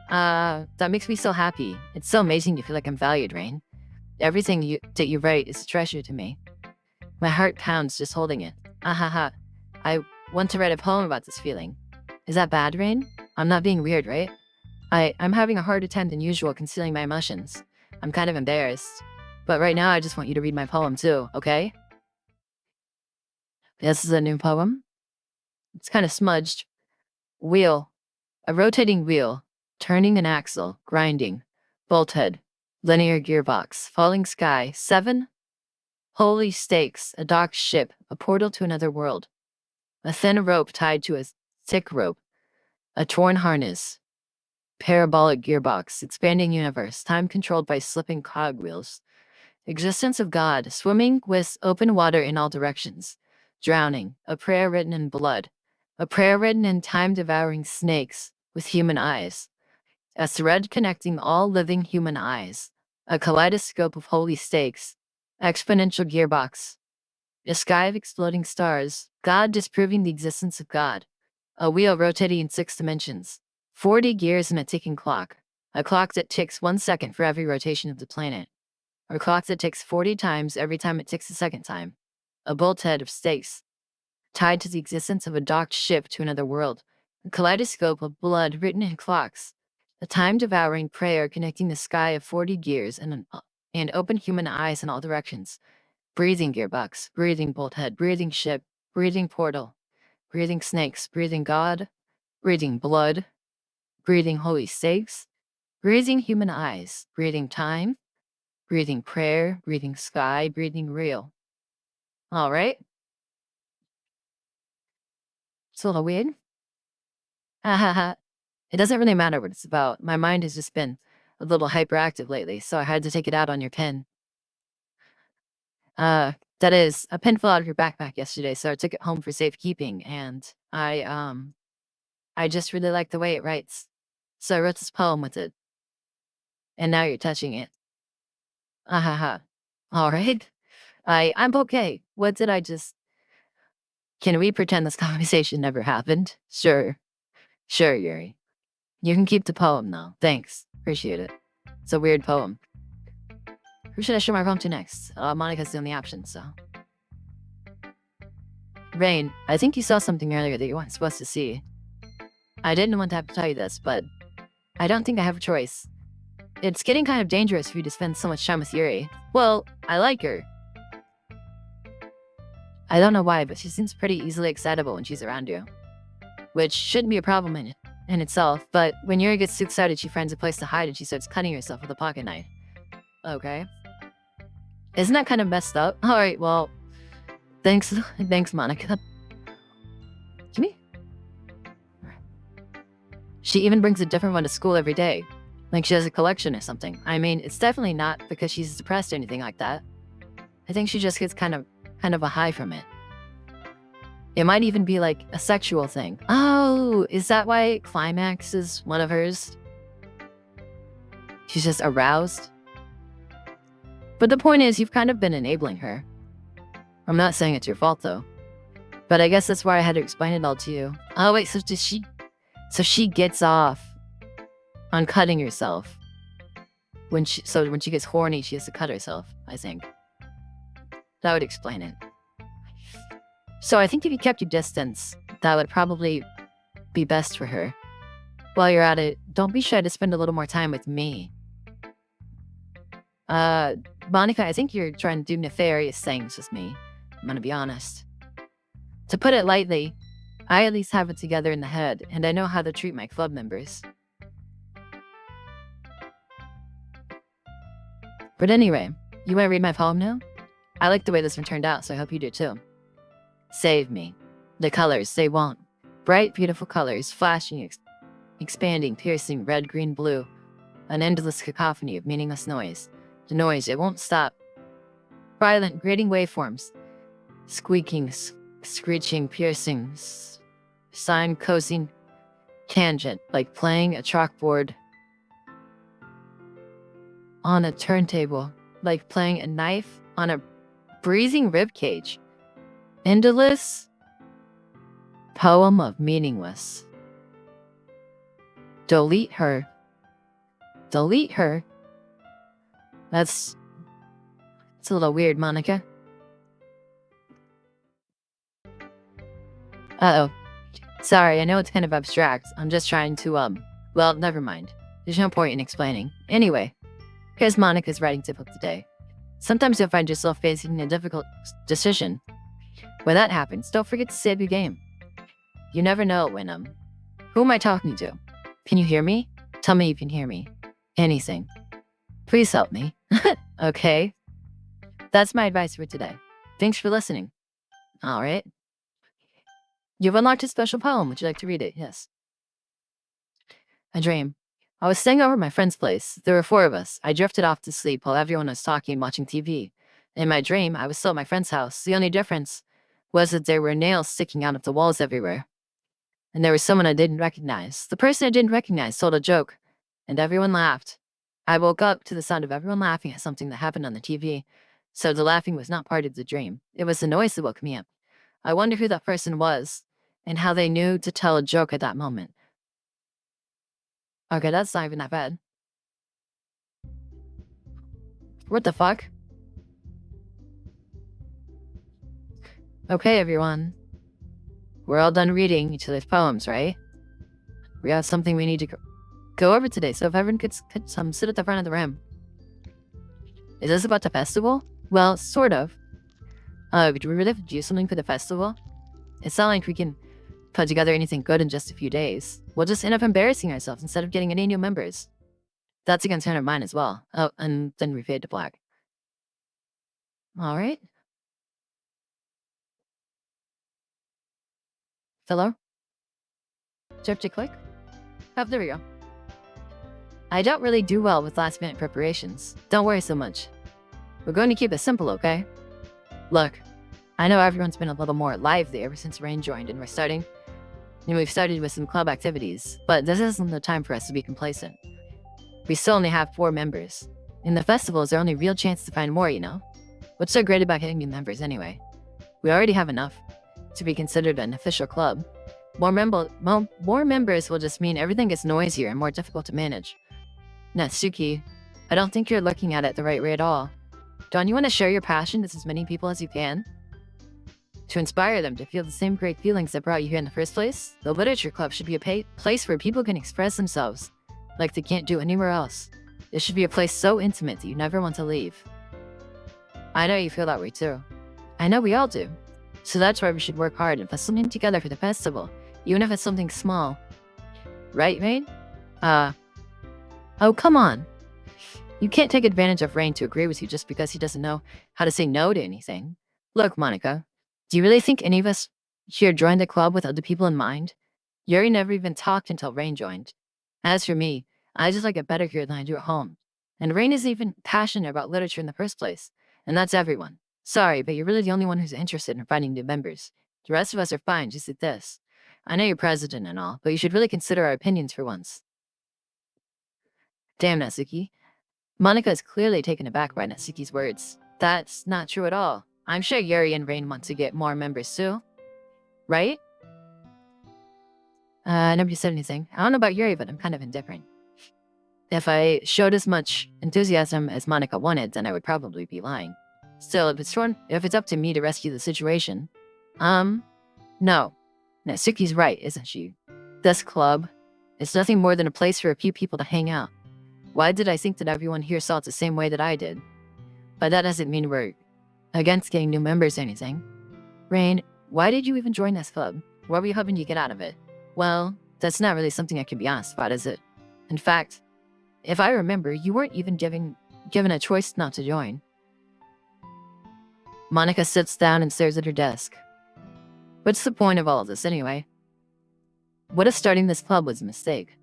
That makes me so happy. It's so amazing to feel like I'm valued, Rain. Everything that you write is a treasure to me. My heart pounds just holding it. Ahaha. I want to write a poem about this feeling. Is that bad, Rain? I'm not being weird, right? I'm having a harder time than usual concealing my emotions. I'm kind of embarrassed. But right now I just want you to read my poem too, okay? This is a new poem. It's kind of smudged. Wheel. A rotating wheel. Turning an axle. Grinding. Bolt head. Linear gearbox. Falling sky. 7. Holy stakes. A docked ship. A portal to another world. A thin rope tied to a thick rope. A torn harness. Parabolic gearbox. Expanding universe. Time controlled by slipping cogwheels. Existence of God. Swimming with open water in all directions. Drowning. A prayer written in blood. A prayer written in time-devouring snakes with human eyes. A thread connecting all living human eyes. A kaleidoscope of holy stakes. Exponential gearbox. A sky of exploding stars. God disproving the existence of God. A wheel rotating in 6 dimensions. 40 gears and a ticking clock. A clock that ticks 1 second for every rotation of the planet. A clock that ticks 40 times every time it ticks a second time. A bolt head of stakes. Tied to the existence of a docked ship to another world. A kaleidoscope of blood written in clocks. A time-devouring prayer connecting the sky of 40 gears and open human eyes in all directions. Breathing gearbox, breathing bolt head, breathing ship, breathing portal, breathing snakes, breathing God, breathing blood, breathing holy stakes, breathing human eyes, breathing time, breathing prayer, breathing sky, breathing real. All right. It's a little weird. It doesn't really matter what it's about. My mind has just been a little hyperactive lately, so I had to take it out on your pen. That is, a pen fell out of your backpack yesterday, so I took it home for safekeeping, and I just really like the way it writes. So I wrote this poem with it. And now you're touching it. All right. I'm okay. What did I just... Can we pretend this conversation never happened? Sure. Sure, Yuri. You can keep the poem, though. Thanks. Appreciate it. It's a weird poem. Who should I show my poem to next? Monica's the only option, so... Rain, I think you saw something earlier that you weren't supposed to see. I didn't want to have to tell you this, but I don't think I have a choice. It's getting kind of dangerous for you to spend so much time with Yuri. Well, I like her. I don't know why, but she seems pretty easily excitable when she's around you. Which shouldn't be a problem in itself, but when Yuri gets too excited, she finds a place to hide and she starts cutting herself with a pocket knife. Okay. Isn't that kind of messed up? Alright, well, Thanks, Monica. Gimme. She even brings a different one to school every day. Like she has a collection or something. I mean, it's definitely not because she's depressed or anything like that. I think she just gets kind of a high from it. It might even be like a sexual thing. Oh, is that why Climax is one of hers? She's just aroused. But the point is, you've kind of been enabling her. I'm not saying it's your fault though. But I guess that's why I had to explain it all to you. Oh wait, so she gets off on cutting herself. When she gets horny, she has to cut herself, I think. That would explain it. So I think if you kept your distance, that would probably be best for her. While you're at it, don't be shy to spend a little more time with me. Monica, I think you're trying to do nefarious things with me. I'm gonna be honest. To put it lightly, I at least have it together in the head, and I know how to treat my club members. But anyway, you want to read my poem now? I like the way this one turned out, so I hope you do too. Save me. The colors, they won't. Bright, beautiful colors, flashing, expanding, piercing, red, green, blue. An endless cacophony of meaningless noise. The noise, it won't stop. Violent, grating waveforms. Squeaking, screeching, piercing, sine, cosine, tangent, like playing a chalkboard on a turntable, like playing a knife on a breathing ribcage. Endless poem of meaningless. Delete her. Delete her. It's a little weird, Monica. Uh-oh. Sorry, I know it's kind of abstract. I'm just trying to, well, never mind. There's no point in explaining. Anyway, here's Monica's writing tip of the day. Sometimes you'll find yourself facing a difficult decision. When that happens, don't forget to save your game. You never know when, who am I talking to? Can you hear me? Tell me you can hear me. Anything. Please help me. Okay? That's my advice for today. Thanks for listening. All right. You've unlocked a special poem. Would you like to read it? Yes. A dream. I was staying over at my friend's place. There were 4 of us. I drifted off to sleep while everyone was talking and watching TV. In my dream, I was still at my friend's house. The only difference was that there were nails sticking out of the walls everywhere. And there was someone I didn't recognize. The person I didn't recognize told a joke, and everyone laughed. I woke up to the sound of everyone laughing at something that happened on the TV. So the laughing was not part of the dream. It was the noise that woke me up. I wonder who that person was and how they knew to tell a joke at that moment. Okay, that's not even that bad. What the fuck? Okay, everyone. We're all done reading each other's poems, right? We have something we need to go over today, so if everyone could sit at the front of the room. Is this about the festival? Well, sort of. Do we really have to do something for the festival? It's not like we can put together anything good in just a few days. We'll just end up embarrassing ourselves instead of getting any new members. That's a concern of mine as well. Oh, and then we fade to black. All right. Hello? Chip to click? Oh, there we go. I don't really do well with last-minute preparations. Don't worry so much. We're going to keep it simple, okay? Look, I know everyone's been a little more lively ever since Rain joined and we've started with some club activities, but this isn't the time for us to be complacent. We still only have 4 members. And the festival is our only real chance to find more, you know? What's so great about getting new members anyway? We already have enough to be considered an official club. More members will just mean everything gets noisier and more difficult to manage. Natsuki, I don't think you're looking at it the right way at all. Don't you want to share your passion with as many people as you can? To inspire them to feel the same great feelings that brought you here in the first place, the Literature Club should be a place where people can express themselves like they can't do anywhere else. It should be a place so intimate that you never want to leave. I know you feel that way too. I know we all do. So that's why we should work hard and put something together for the festival, even if it's something small. Right, Rain? Oh, come on. You can't take advantage of Rain to agree with you just because he doesn't know how to say no to anything. Look, Monica, Do you really think any of us here joined the club with other people in mind? Yuri never even talked until Rain joined. As for me, I just like it better here than I do at home. And Rain isn't even passionate about literature in the first place. And that's everyone. Sorry, but you're really the only one who's interested in finding new members. The rest of us are fine, just at this. I know you're president and all, but you should really consider our opinions for once. Damn, Natsuki. Monica is clearly taken aback by Natsuki's words. That's not true at all. I'm sure Yuri and Rain want to get more members too. Right? Nobody said anything. I don't know about Yuri, but I'm kind of indifferent. If I showed as much enthusiasm as Monica wanted, then I would probably be lying. Still, if it's up to me to rescue the situation, no. Natsuki's right, isn't she? This club is nothing more than a place for a few people to hang out. Why did I think that everyone here saw it the same way that I did? But that doesn't mean we're against getting new members or anything. Rain, why did you even join this club? What were you hoping to get out of it? Well, that's not really something I can be honest about, is it? In fact, if I remember, you weren't even given a choice not to join. Monica sits down and stares at her desk. What's the point of all of this anyway? What if starting this club was a mistake?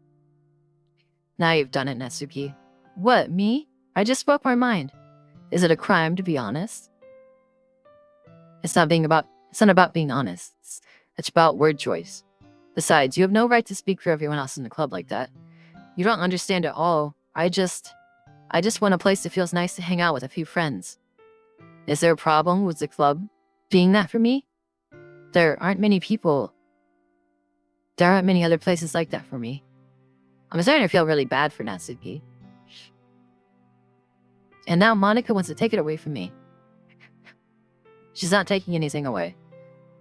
Now you've done it, Natsuki. What, me? I just spoke my mind. Is it a crime to be honest? It's not about being honest. It's about word choice. Besides, you have no right to speak for everyone else in the club like that. You don't understand at all. I just want a place that feels nice to hang out with a few friends. Is there a problem with the club being that for me? There aren't many other places like that for me. I'm starting to feel really bad for Natsuki. And now Monica wants to take it away from me. She's not taking anything away.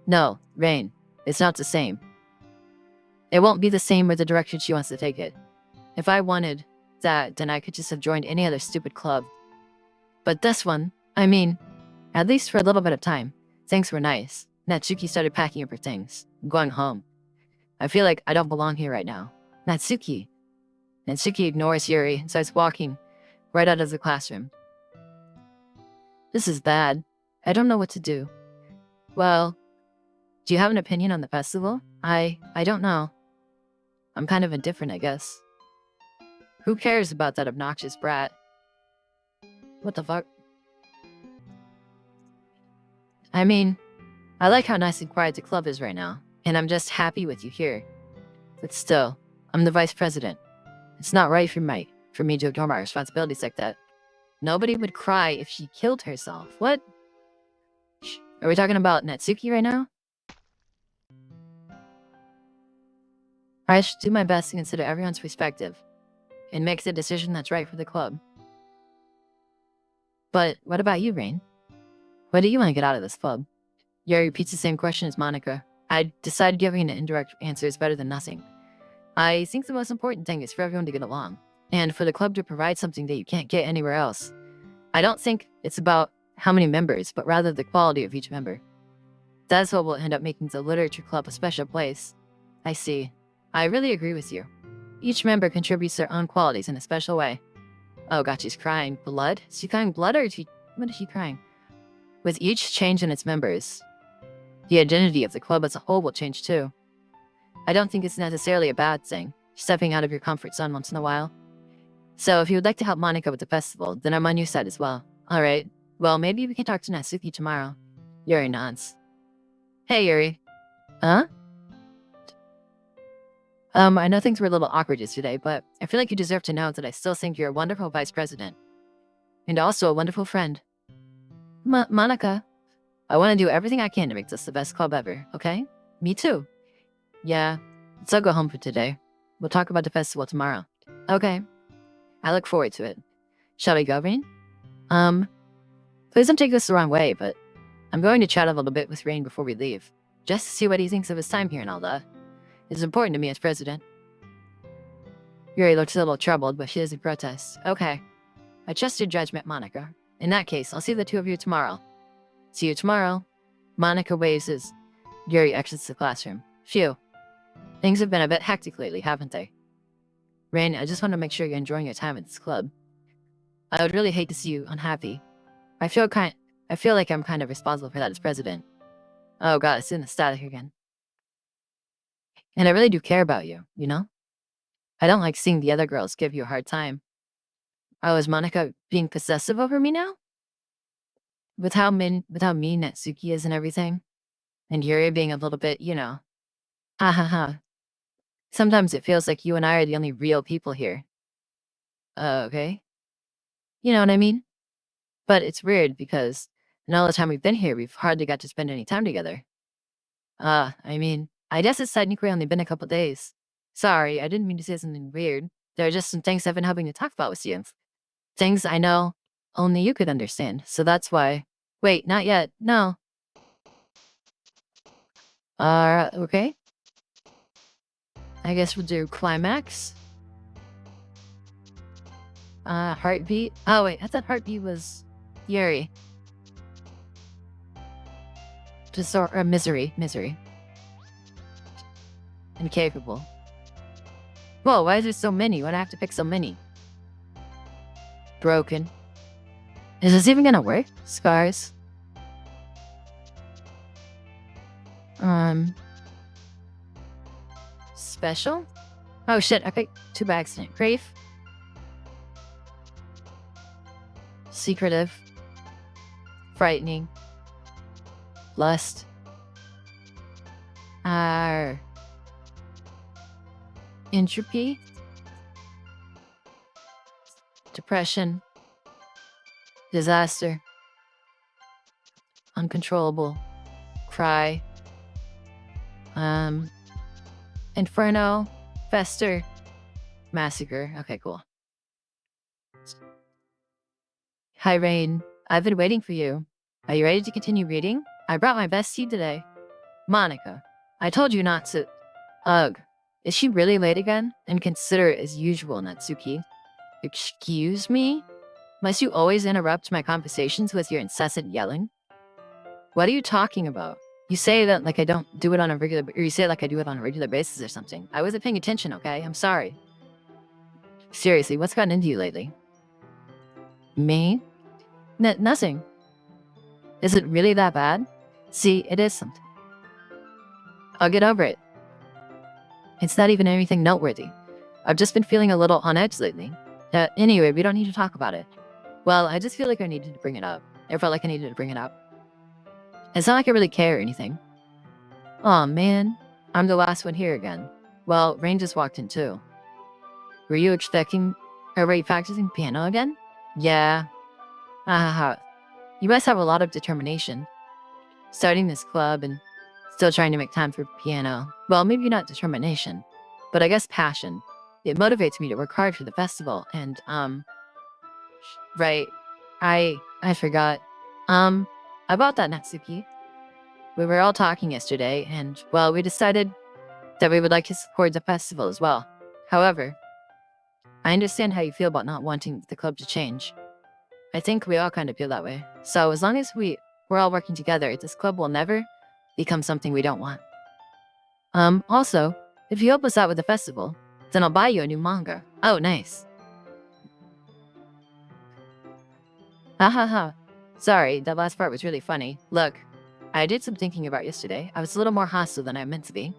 No, Rain, it's not the same. It won't be the same with the direction she wants to take it. If I wanted that, then I could just have joined any other stupid club. But this one, at least for a little bit of time, things were nice. Natsuki started packing up her things. I'm going home. I feel like I don't belong here right now. Natsuki. Natsuki ignores Yuri and starts walking right out of the classroom. This is bad. I don't know what to do. Well, do you have an opinion on the festival? I don't know. I'm kind of indifferent, I guess. Who cares about that obnoxious brat? What the fuck? I like how nice and quiet the club is right now, and I'm just happy with you here. But still, I'm the vice president. It's not right for me to ignore my responsibilities like that. Nobody would cry if she killed herself. What? Are we talking about Natsuki right now? I should do my best to consider everyone's perspective and make the decision that's right for the club. But what about you, Rain? What do you want to get out of this club? Yuri repeats the same question as Monica. I decided giving an indirect answer is better than nothing. I think the most important thing is for everyone to get along, and for the club to provide something that you can't get anywhere else. I don't think it's about how many members, but rather the quality of each member. That's what will end up making the literature club a special place. I see. I really agree with you. Each member contributes their own qualities in a special way. Oh god, she's crying. Blood? Is she crying blood or what is she crying? With each change in its members, the identity of the club as a whole will change too. I don't think it's necessarily a bad thing, stepping out of your comfort zone once in a while. So if you would like to help Monica with the festival, then I'm on your side as well. Alright, well maybe we can talk to Natsuki tomorrow. Yuri nods. Hey Yuri. Huh? I know things were a little awkward yesterday, but I feel like you deserve to know that I still think you're a wonderful vice president. And also a wonderful friend. Monica, I want to do everything I can to make this the best club ever, okay? Me too. Yeah, let's all go home for today. We'll talk about the festival tomorrow. Okay. I look forward to it. Shall we go, Rain? Please don't take this the wrong way, but I'm going to chat a little bit with Rain before we leave, just to see what he thinks of his time here and all that. It's important to me as president. Yuri looks a little troubled, but she doesn't protest. Okay. I trust your judgment, Monica. In that case, I'll see the two of you tomorrow. See you tomorrow. Monica waves as Yuri exits the classroom. Phew. Things have been a bit hectic lately, haven't they? Rain, I just want to make sure you're enjoying your time at this club. I would really hate to see you unhappy. I feel like I'm kind of responsible for that as president. Oh god, it's in the static again. And I really do care about you, you know? I don't like seeing the other girls give you a hard time. Oh, is Monica being possessive over me now? With how mean Natsuki is and everything? And Yuri being a little bit, you know. Ha ha ha. Sometimes it feels like you and I are the only real people here. Okay. You know what I mean? But it's weird because in all the time we've been here, we've hardly got to spend any time together. I mean, I guess it's technically only been a couple days. Sorry, I didn't mean to say something weird. There are just some things I've been hoping to talk about with you. Things I know only you could understand. So that's why. Wait, not yet. No. Okay. I guess we'll do climax. Heartbeat. Oh, wait, I thought heartbeat was Yuri. Misery. Incapable. Whoa, why is there so many? Why do I have to pick so many? Broken. Is this even gonna work? Scars. Special? Oh shit, I picked two by accident. Grave. Secretive. Frightening. Lust. Entropy. Depression. Disaster. Uncontrollable. Cry. Inferno. Fester. Massacre. Okay, cool. Hi, Rain. I've been waiting for you. Are you ready to continue reading? I brought my best tea today. Monica, I told you not to. Ugh. Is she really late again? Inconsiderate as usual, Natsuki. Excuse me? Must you always interrupt my conversations with your incessant yelling? What are you talking about? You say that like I don't do it on a regular, or you say it like I do it on a regular basis or something. I wasn't paying attention, okay? I'm sorry. Seriously, what's gotten into you lately? Me? Nothing. Is it really that bad? See, it is something. I'll get over it. It's not even anything noteworthy. I've just been feeling a little on edge lately. Anyway, we don't need to talk about it. Well, I just feel like I needed to bring it up. I felt like I needed to bring it up. It's not like I really care or anything. Aw, man. I'm the last one here again. Well, Rain just walked in too. Were you practicing piano again? Yeah. You must have a lot of determination. Starting this club and still trying to make time for piano. Well, maybe not determination, but I guess passion. It motivates me to work hard for the festival and, right. I forgot. About that, Natsuki. We were all talking yesterday and, well, we decided that we would like to support the festival as well. However, I understand how you feel about not wanting the club to change. I think we all kind of feel that way. So as long as we're all working together, this club will never become something we don't want. Also, if you help us out with the festival, then I'll buy you a new manga. Oh, nice. Ha. Sorry, that last part was really funny. Look, I did some thinking about yesterday. I was a little more hostile than I meant to be.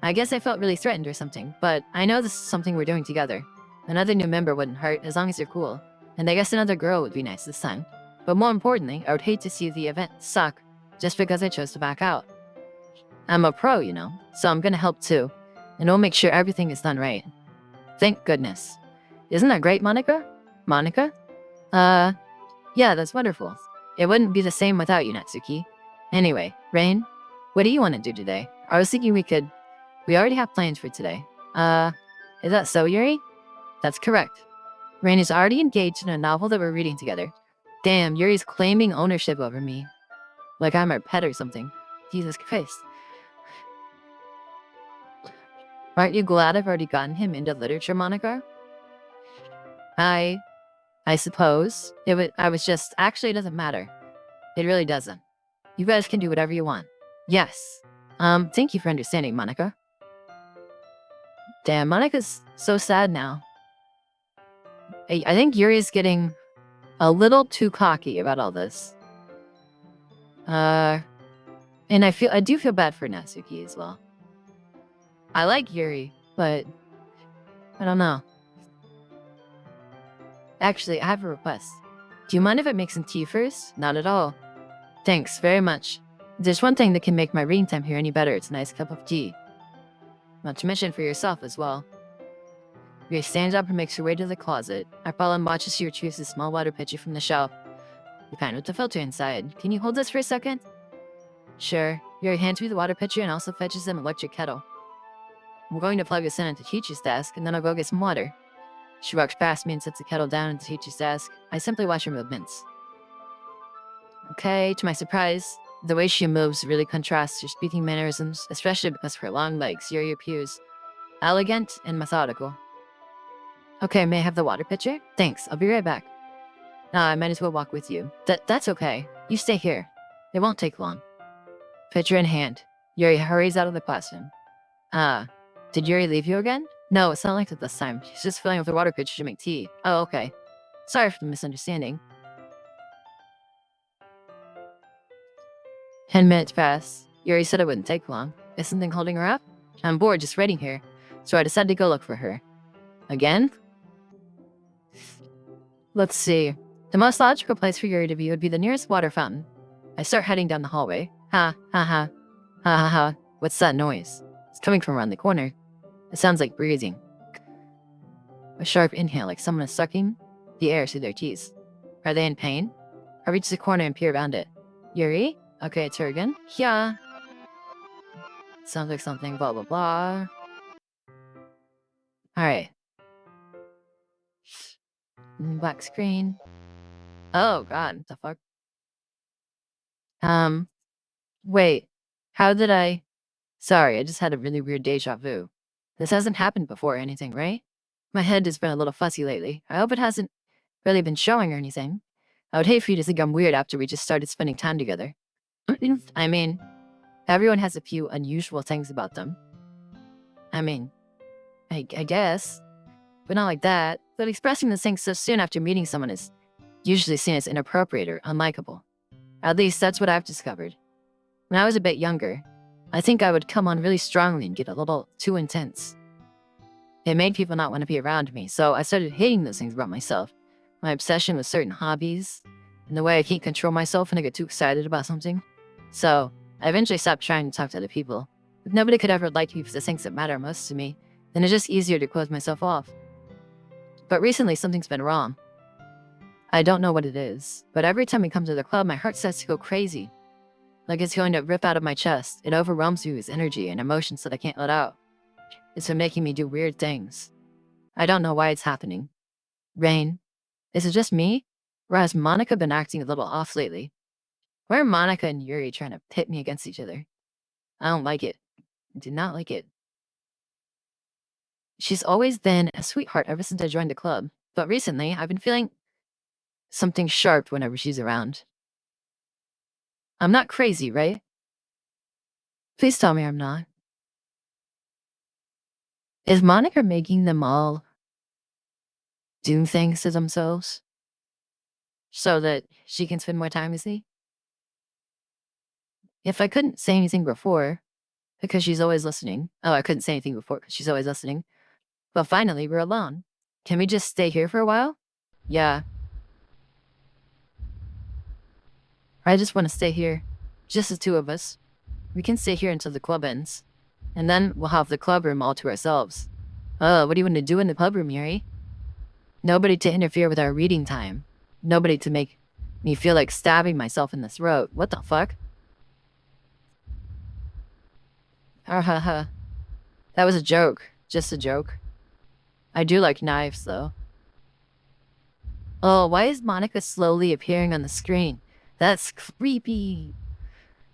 I guess I felt really threatened or something, but I know this is something we're doing together. Another new member wouldn't hurt as long as you're cool. And I guess another girl would be nice this time. But more importantly, I would hate to see the event suck just because I chose to back out. I'm a pro, you know, so I'm gonna help too. And we'll make sure everything is done right. Thank goodness. Isn't that great, Monica? Monica? Yeah, that's wonderful. It wouldn't be the same without you, Natsuki. Anyway, Rain, what do you want to do today? I was thinking we already have plans for today. Is that so, Yuri? That's correct. Rain is already engaged in a novel that we're reading together. Damn, Yuri's claiming ownership over me. Like I'm her pet or something. Jesus Christ. Aren't you glad I've already gotten him into literature, Monica? I suppose. Actually, it doesn't matter. It really doesn't. You guys can do whatever you want. Yes. Thank you for understanding, Monica. Damn, Monica's so sad now. I think Yuri's getting a little too cocky about all this. And And I do feel bad for Natsuki as well. I like Yuri, but I don't know. Actually, I have a request. Do you mind if I make some tea first? Not at all. Thanks very much. There's one thing that can make my reading time here any better. It's a nice cup of tea. Not to mention for yourself as well. Yuri stands up and makes her way to the closet. I follow and watch as she retrieves a small water pitcher from the shelf. The kind with the filter inside. Can you hold this for a second? Sure. Yuri hands me the water pitcher and also fetches an electric kettle. I'm going to plug this in at the teacher's desk, and then I'll go get some water. She walks past me and sets the kettle down at the teacher's desk. I simply watch her movements. Okay, to my surprise, the way she moves really contrasts her speaking mannerisms, especially because of her long legs. Yuri appears elegant and methodical. Okay, may I have the water pitcher? Thanks, I'll be right back. Nah, I might as well walk with you. That's okay. You stay here. It won't take long. Pitcher in hand, Yuri hurries out of the classroom. Did Yuri leave you again? No, it's not like that this time. She's just filling up the water pitcher to make tea. Oh, okay. Sorry for the misunderstanding. 10 minutes pass. Yuri said it wouldn't take long. Is something holding her up? I'm bored just waiting here, so I decided to go look for her. Again? Let's see. The most logical place for Yuri to be would be the nearest water fountain. I start heading down the hallway. Ha, ha, ha. Ha, ha, ha. What's that noise? It's coming from around the corner. It sounds like breathing. A sharp inhale, like someone is sucking the air through their teeth. Are they in pain? I reach the corner and peer around it. Yuri? Okay, it's her again. Yeah. Sounds like something, blah, blah, blah. Alright. Black screen. Oh, God. What the fuck? Wait. How did I... Sorry, I just had a really weird deja vu. This hasn't happened before or anything, right? My head has been a little fuzzy lately. I hope it hasn't really been showing or anything. I would hate for you to think I'm weird after we just started spending time together. I mean, everyone has a few unusual things about them. I mean, I guess. But not like that. But expressing those things so soon after meeting someone is usually seen as inappropriate or unlikable. At least that's what I've discovered. When I was a bit younger, I think I would come on really strongly and get a little too intense. It made people not want to be around me, so I started hating those things about myself. My obsession with certain hobbies, and the way I can't control myself when I get too excited about something. So, I eventually stopped trying to talk to other people. If nobody could ever like me for the things that matter most to me, then it's just easier to close myself off. But recently, something's been wrong. I don't know what it is, but every time we come to the club, my heart starts to go crazy. Like it's going to rip out of my chest. It overwhelms me with energy and emotions that I can't let out. It's been making me do weird things. I don't know why it's happening. Rain, is it just me? Or has Monica been acting a little off lately? Why are Monica and Yuri trying to pit me against each other? I don't like it. I do not like it. She's always been a sweetheart ever since I joined the club, but recently I've been feeling something sharp whenever she's around. I'm not crazy, right? Please tell me I'm not. Is Monica making them all do things to themselves so that she can spend more time with me? If I couldn't say anything before, because she's always listening. Oh, I couldn't say anything before because she's always listening. But finally, we're alone. Can we just stay here for a while? Yeah. I just want to stay here. Just the two of us. We can stay here until the club ends. And then we'll have the club room all to ourselves. What do you want to do in the club room, Yuri? Nobody to interfere with our reading time. Nobody to make me feel like stabbing myself in the throat. What the fuck? That was a joke. Just a joke. I do like knives, though. Oh, why is Monica slowly appearing on the screen? That's creepy.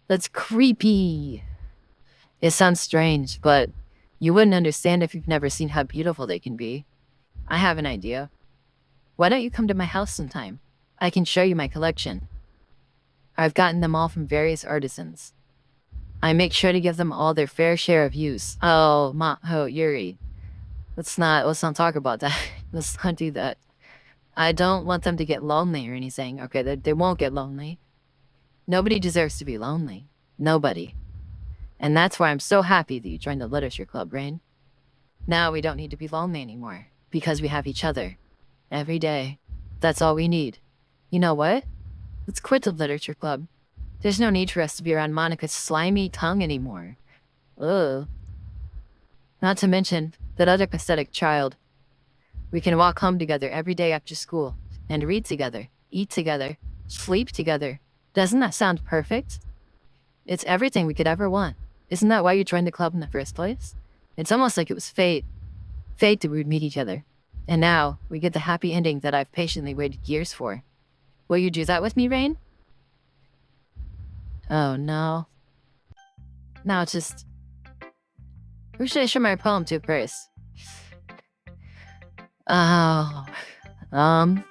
That's creepy. It sounds strange, but you wouldn't understand if you've never seen how beautiful they can be. I have an idea. Why don't you come to my house sometime? I can show you my collection. I've gotten them all from various artisans. I make sure to give them all their fair share of use. Oh, Yuri. Let's not talk about that. Let's not do that. I don't want them to get lonely or anything. Okay, they won't get lonely. Nobody deserves to be lonely. Nobody. And that's why I'm so happy that you joined the literature club, Rain. Now we don't need to be lonely anymore, because we have each other. Every day. That's all we need. You know what? Let's quit the literature club. There's no need for us to be around Monica's slimy tongue anymore. Ugh. Not to mention that other pathetic child. We can walk home together every day after school, and read together, eat together, sleep together. Doesn't that sound perfect? It's everything we could ever want. Isn't that why you joined the club in the first place? It's almost like it was fate. Fate that we would meet each other. And now, we get the happy ending that I've patiently waited years for. Will you do that with me, Rain? Oh, no. Now it's just... Who should I show my poem to first? Oh... I'm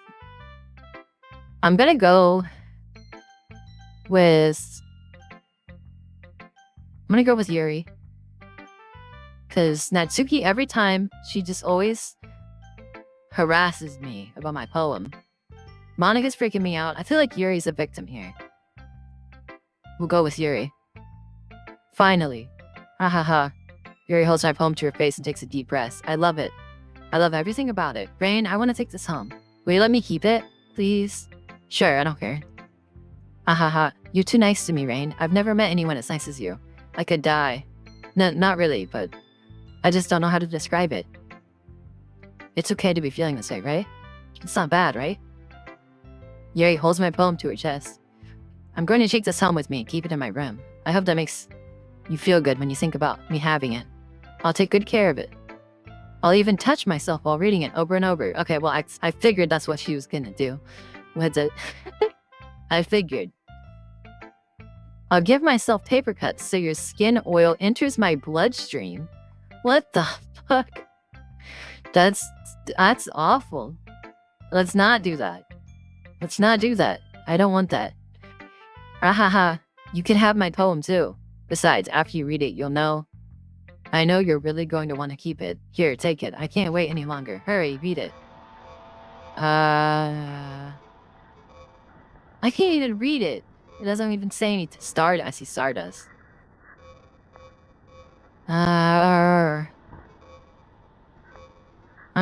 gonna go... with... I'm gonna go with Yuri. Because Natsuki, every time, she just always harasses me about my poem. Monica's freaking me out. I feel like Yuri's a victim here. We'll go with Yuri. Finally. Ha ha ha. Yuri holds my poem to her face and takes a deep breath. I love it. I love everything about it. Rain, I want to take this home. Will you let me keep it? Please? Sure, I don't care. Ha ha ha. You're too nice to me, Rain. I've never met anyone as nice as you. I could die. No, not really, but I just don't know how to describe it. It's okay to be feeling this way, right? It's not bad, right? Yuri holds my poem to her chest. I'm going to take this home with me and keep it in my room. I hope that makes you feel good when you think about me having it. I'll take good care of it. I'll even touch myself while reading it over and over. Okay, well, I figured that's what she was gonna do. What's it? I figured. I'll give myself paper cuts so your skin oil enters my bloodstream. What the fuck? That's awful. Let's not do that. Let's not do that. I don't want that. Ahaha. You can have my poem too. Besides, after you read it, you'll know. I know you're really going to want to keep it. Here, take it. I can't wait any longer. Hurry, read it. I can't even read it. It doesn't even say anything. I see Stardust. I'm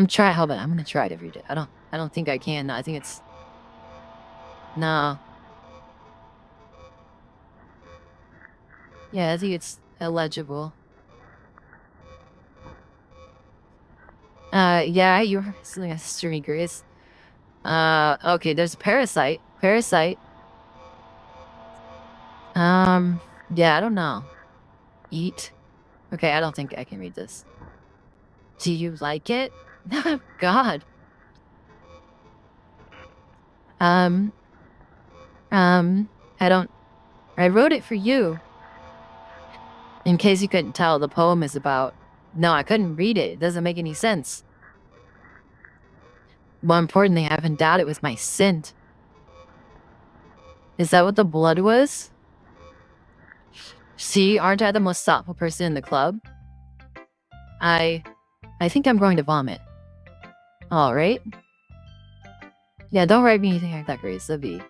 trying. Hold on. I'm gonna try to read it. I don't think I can. I think it's... No. Yeah, I think it's illegible. Yeah, you're something a streaker is. Okay, there's a parasite. Yeah, I don't know. Eat. Okay, I don't think I can read this. Do you like it? Oh, God. I wrote it for you. In case you couldn't tell, the poem is about... No, I couldn't read it. It doesn't make any sense. More importantly, I haven't endowed it with my scent. Is that what the blood was? See, aren't I the most thoughtful person in the club? I think I'm going to vomit. Alright. Yeah, don't write me anything like that, Grace. That'd be...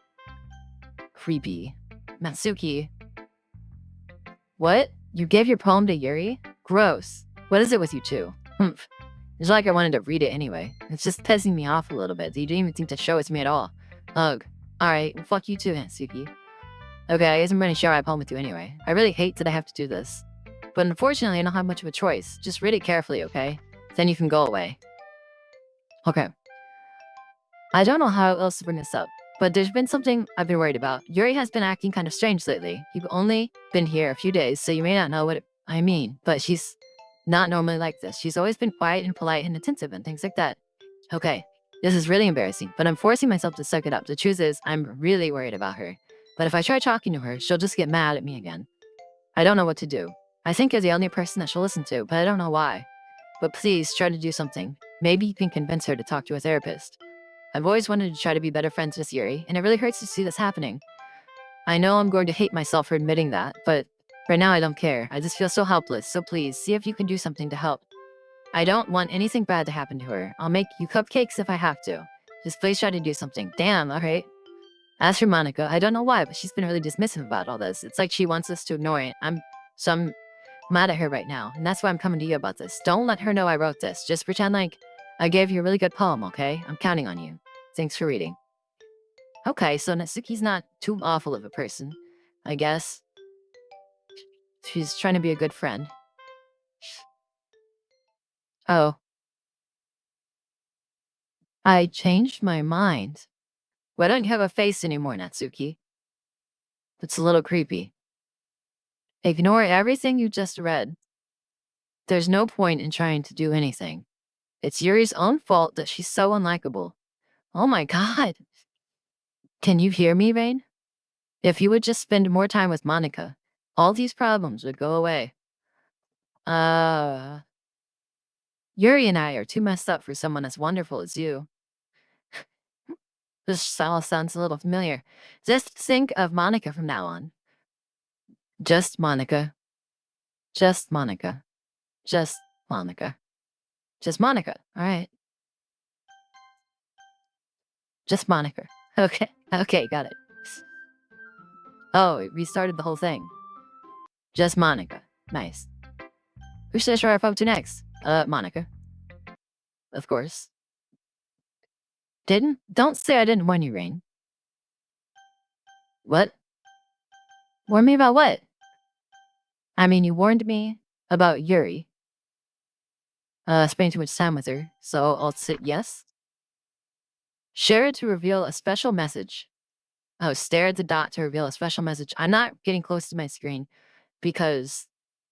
creepy. Matsuki. What? You gave your poem to Yuri? Gross. What is it with you two? Humph. It's not like I wanted to read it anyway. It's just pissing me off a little bit. You didn't even think to show it to me at all. Ugh. Alright, well, fuck you too, Matsuki. Okay, I guess I'm going to share my poem with you anyway. I really hate that I have to do this. But unfortunately, I don't have much of a choice. Just read it carefully, okay? Then you can go away. Okay. I don't know how else to bring this up, but there's been something I've been worried about. Yuri has been acting kind of strange lately. You've only been here a few days, so you may not know what I mean, but she's not normally like this. She's always been quiet and polite and attentive and things like that. Okay, this is really embarrassing, but I'm forcing myself to suck it up. The truth is, I'm really worried about her. But if I try talking to her, she'll just get mad at me again. I don't know what to do. I think you're the only person that she'll listen to, but I don't know why. But please, try to do something. Maybe you can convince her to talk to a therapist. I've always wanted to try to be better friends with Yuri, and it really hurts to see this happening. I know I'm going to hate myself for admitting that, but right now I don't care. I just feel so helpless, so please, see if you can do something to help. I don't want anything bad to happen to her. I'll make you cupcakes if I have to. Just please try to do something. Damn, alright. As for Monica, I don't know why, but she's been really dismissive about all this. It's like she wants us to ignore it. I'm mad at her right now, and that's why I'm coming to you about this. Don't let her know I wrote this. Just pretend like I gave you a really good poem, okay? I'm counting on you. Thanks for reading. Okay, so Natsuki's not too awful of a person, I guess. She's trying to be a good friend. Oh. I changed my mind. Why don't you have a face anymore, Natsuki? It's a little creepy. Ignore everything you just read. There's no point in trying to do anything. It's Yuri's own fault that she's so unlikable. Oh my god. Can you hear me, Rain? If you would just spend more time with Monica, all these problems would go away. Yuri and I are too messed up for someone as wonderful as you. This all sounds a little familiar. Just think of Monica from now on. Just Monica. Just Monica. Just Monica. Just Monica. All right. Just Monica. Okay. Okay, got it. Oh, it restarted the whole thing. Just Monica. Nice. Who should I show our photo to next? Monica. Of course. Don't say I didn't warn you, Rain. What? Warn me about what? I mean, you warned me about Yuri. Spending too much time with her, so I'll say yes. Share it to reveal a special message. Oh, stare at the dot to reveal a special message. I'm not getting close to my screen because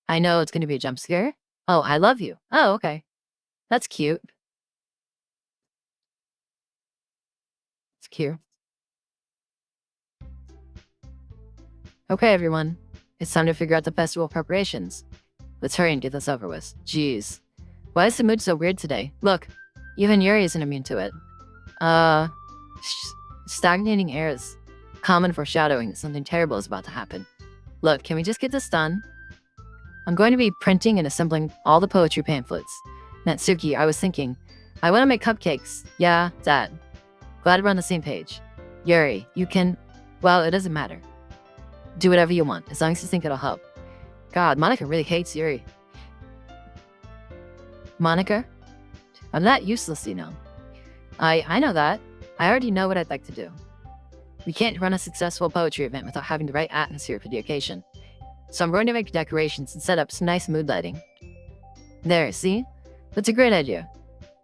I know it's going to be a jump scare. Oh, I love you. Oh, okay. That's cute. It's cute. Okay, everyone. It's time to figure out the festival preparations. Let's hurry and get this over with. Jeez. Why is the mood so weird today? Look, even Yuri isn't immune to it. Stagnating air is common foreshadowing that something terrible is about to happen. Look, can we just get this done? I'm going to be printing and assembling all the poetry pamphlets. Natsuki, I was thinking, I want to make cupcakes. Yeah, that. Glad we're on the same page. Yuri, you can... Well, it doesn't matter. Do whatever you want, as long as you think it'll help. God, Monica really hates Yuri. Monica? I'm not useless, you know. I know that. I already know what I'd like to do. We can't run a successful poetry event without having the right atmosphere for the occasion. So I'm going to make decorations and set up some nice mood lighting. There, see? That's a great idea.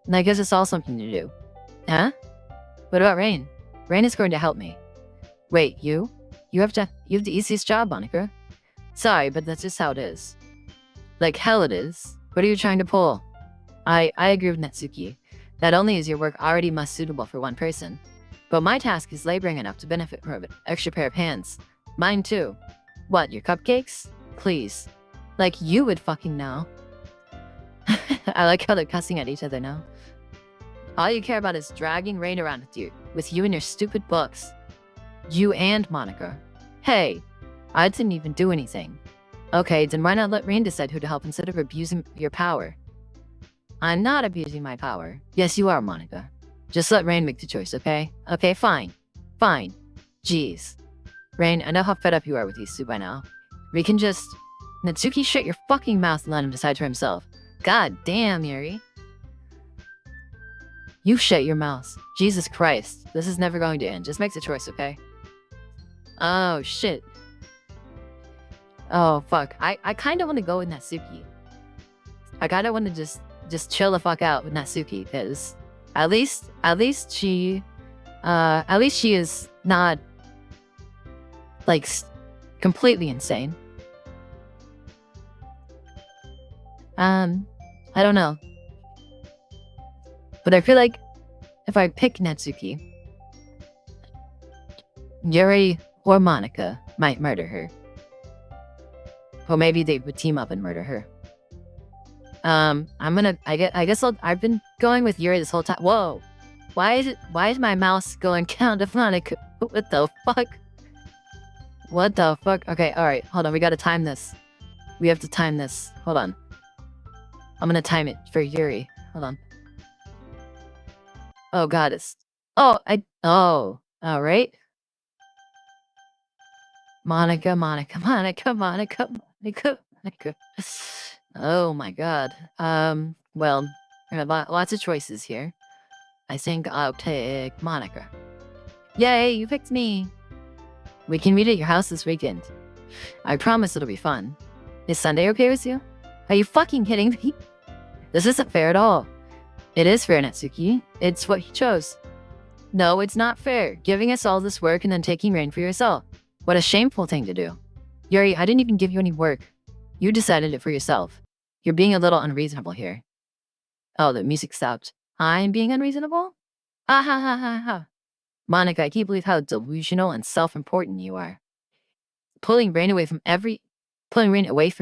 And that gives us all something to do. Huh? What about Rain? Rain is going to help me. Wait, you? You have the easiest job, Monica. Sorry, but that's just how it is. Like hell it is. What are you trying to pull? I agree with Natsuki. Not only is your work already most suitable for one person, but my task is laboring enough to benefit from an extra pair of hands. Mine too. What, your cupcakes? Please. Like you would fucking know. I like how they're cussing at each other now. All you care about is dragging Rain around with you and your stupid books. You and Monica. Hey, I didn't even do anything. Okay, then why not let Rain decide who to help instead of abusing your power? I'm not abusing my power. Yes, you are, Monica. Just let Rain make the choice, okay? Okay, fine. Fine. Jeez. Rain, I know how fed up you are with these two by now. We can just... Natsuki, shut your fucking mouth and let him decide for himself. God damn, Yuri. You shut your mouth. Jesus Christ. This is never going to end. Just make the choice, okay? Oh, shit. Oh, fuck. I kind of want to go with Natsuki. I kind of want to just chill the fuck out with Natsuki, because at least she is not, like, completely insane. I don't know. But I feel like if I pick Natsuki, Yuri or Monica might murder her. Or maybe they would team up and murder her. I guess I've been going with Yuri this whole time. Whoa. Why is my mouse going count of Monica? What the fuck? What the fuck? Okay, alright, hold on, we gotta time this. We have to time this. Hold on. I'm gonna time it for Yuri. Hold on. Oh god, alright. Monica, Monica, Monica, Monica, Monica, Monica. Oh my god. Well, I have lots of choices here. I think I'll take Monica. Yay, you picked me. We can meet at your house this weekend. I promise it'll be fun. Is Sunday okay with you? Are you fucking kidding me? This isn't fair at all. It is fair, Natsuki. It's what he chose. No, it's not fair. Giving us all this work and then taking rain for yourself. What a shameful thing to do. Yuri, I didn't even give you any work. You decided it for yourself. You're being a little unreasonable here. Oh, the music stopped. I'm being unreasonable? Ha ha ha ha ha. Monica, I can't believe how delusional and self-important you are. Pulling rain away from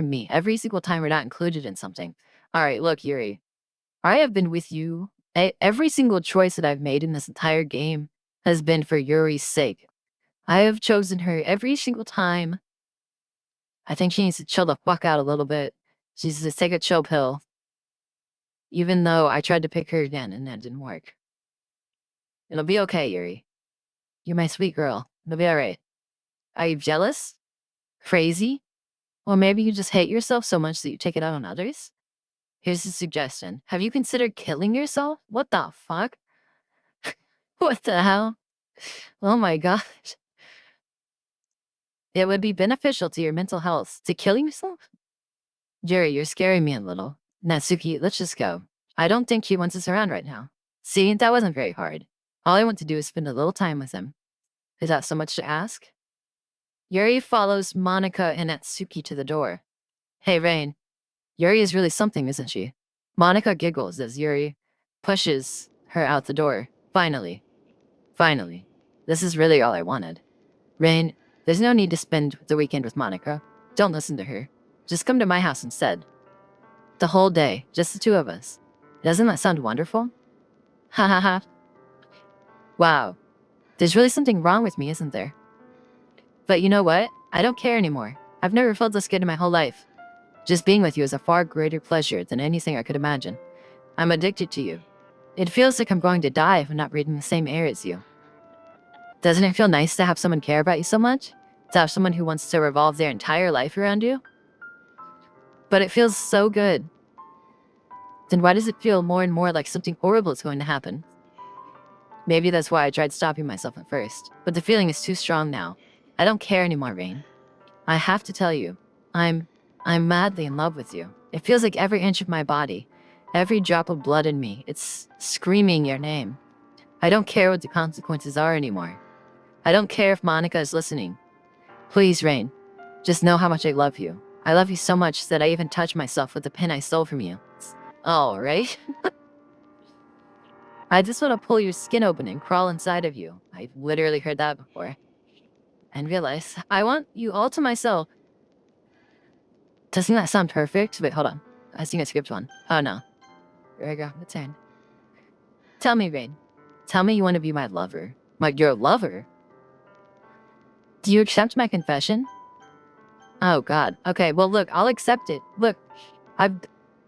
me every single time we're not included in something. All right, look, Yuri. I have been with you. Every single choice that I've made in this entire game has been for Yuri's sake. I have chosen her every single time. I think she needs to chill the fuck out a little bit. She needs to take a chill pill. Even though I tried to pick her again and that didn't work. It'll be okay, Yuri. You're my sweet girl. It'll be all right. Are you jealous? Crazy? Or maybe you just hate yourself so much that you take it out on others? Here's a suggestion. Have you considered killing yourself? What the fuck? What the hell? Oh my gosh. It would be beneficial to your mental health to kill yourself? Jerry, you're scaring me a little. Natsuki, let's just go. I don't think he wants us around right now. See, that wasn't very hard. All I want to do is spend a little time with him. Is that so much to ask? Yuri follows Monica and Natsuki to the door. Hey, Rain. Yuri is really something, isn't she? Monica giggles as Yuri pushes her out the door. Finally. Finally. This is really all I wanted. Rain, there's no need to spend the weekend with Monica. Don't listen to her. Just come to my house instead. The whole day, just the two of us. Doesn't that sound wonderful? Ha ha ha. Wow. There's really something wrong with me, isn't there? But you know what? I don't care anymore. I've never felt this good in my whole life. Just being with you is a far greater pleasure than anything I could imagine. I'm addicted to you. It feels like I'm going to die if I'm not breathing the same air as you. Doesn't it feel nice to have someone care about you so much? To have someone who wants to revolve their entire life around you? But it feels so good. Then why does it feel more and more like something horrible is going to happen? Maybe that's why I tried stopping myself at first, but the feeling is too strong now. I don't care anymore, Rain. I have to tell you, I'm madly in love with you. It feels like every inch of my body, every drop of blood in me, it's screaming your name. I don't care what the consequences are anymore. I don't care if Monica is listening. Please, Rain, just know how much I love you. I love you so much that I even touch myself with the pin I stole from you. Oh, right? I just want to pull your skin open and crawl inside of you. I've literally heard that before. And realize I want you all to myself. Doesn't that sound perfect? Wait, hold on. I think I skipped one. Oh, no. There we go. It's in. Tell me, Rain. Tell me you want to be my lover. Like, your lover? Do you accept my confession? Oh, God. Okay, well, look, I'll accept it. Look,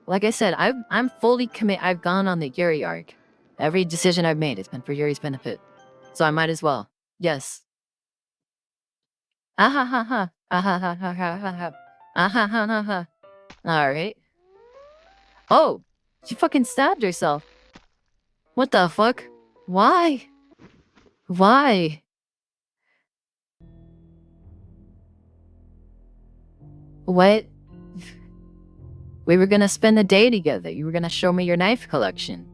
like I said, I'm fully committed. I've gone on the Yuri arc. Every decision I've made has been for Yuri's benefit. So I might as well. Yes. Ah ha ha ha. Ah ha ha ha ha ha ha. Ah ha ha ha ha. Alright. Oh! She fucking stabbed herself. What the fuck? Why? Why? What? We were gonna spend the day together. You were gonna show me your knife collection.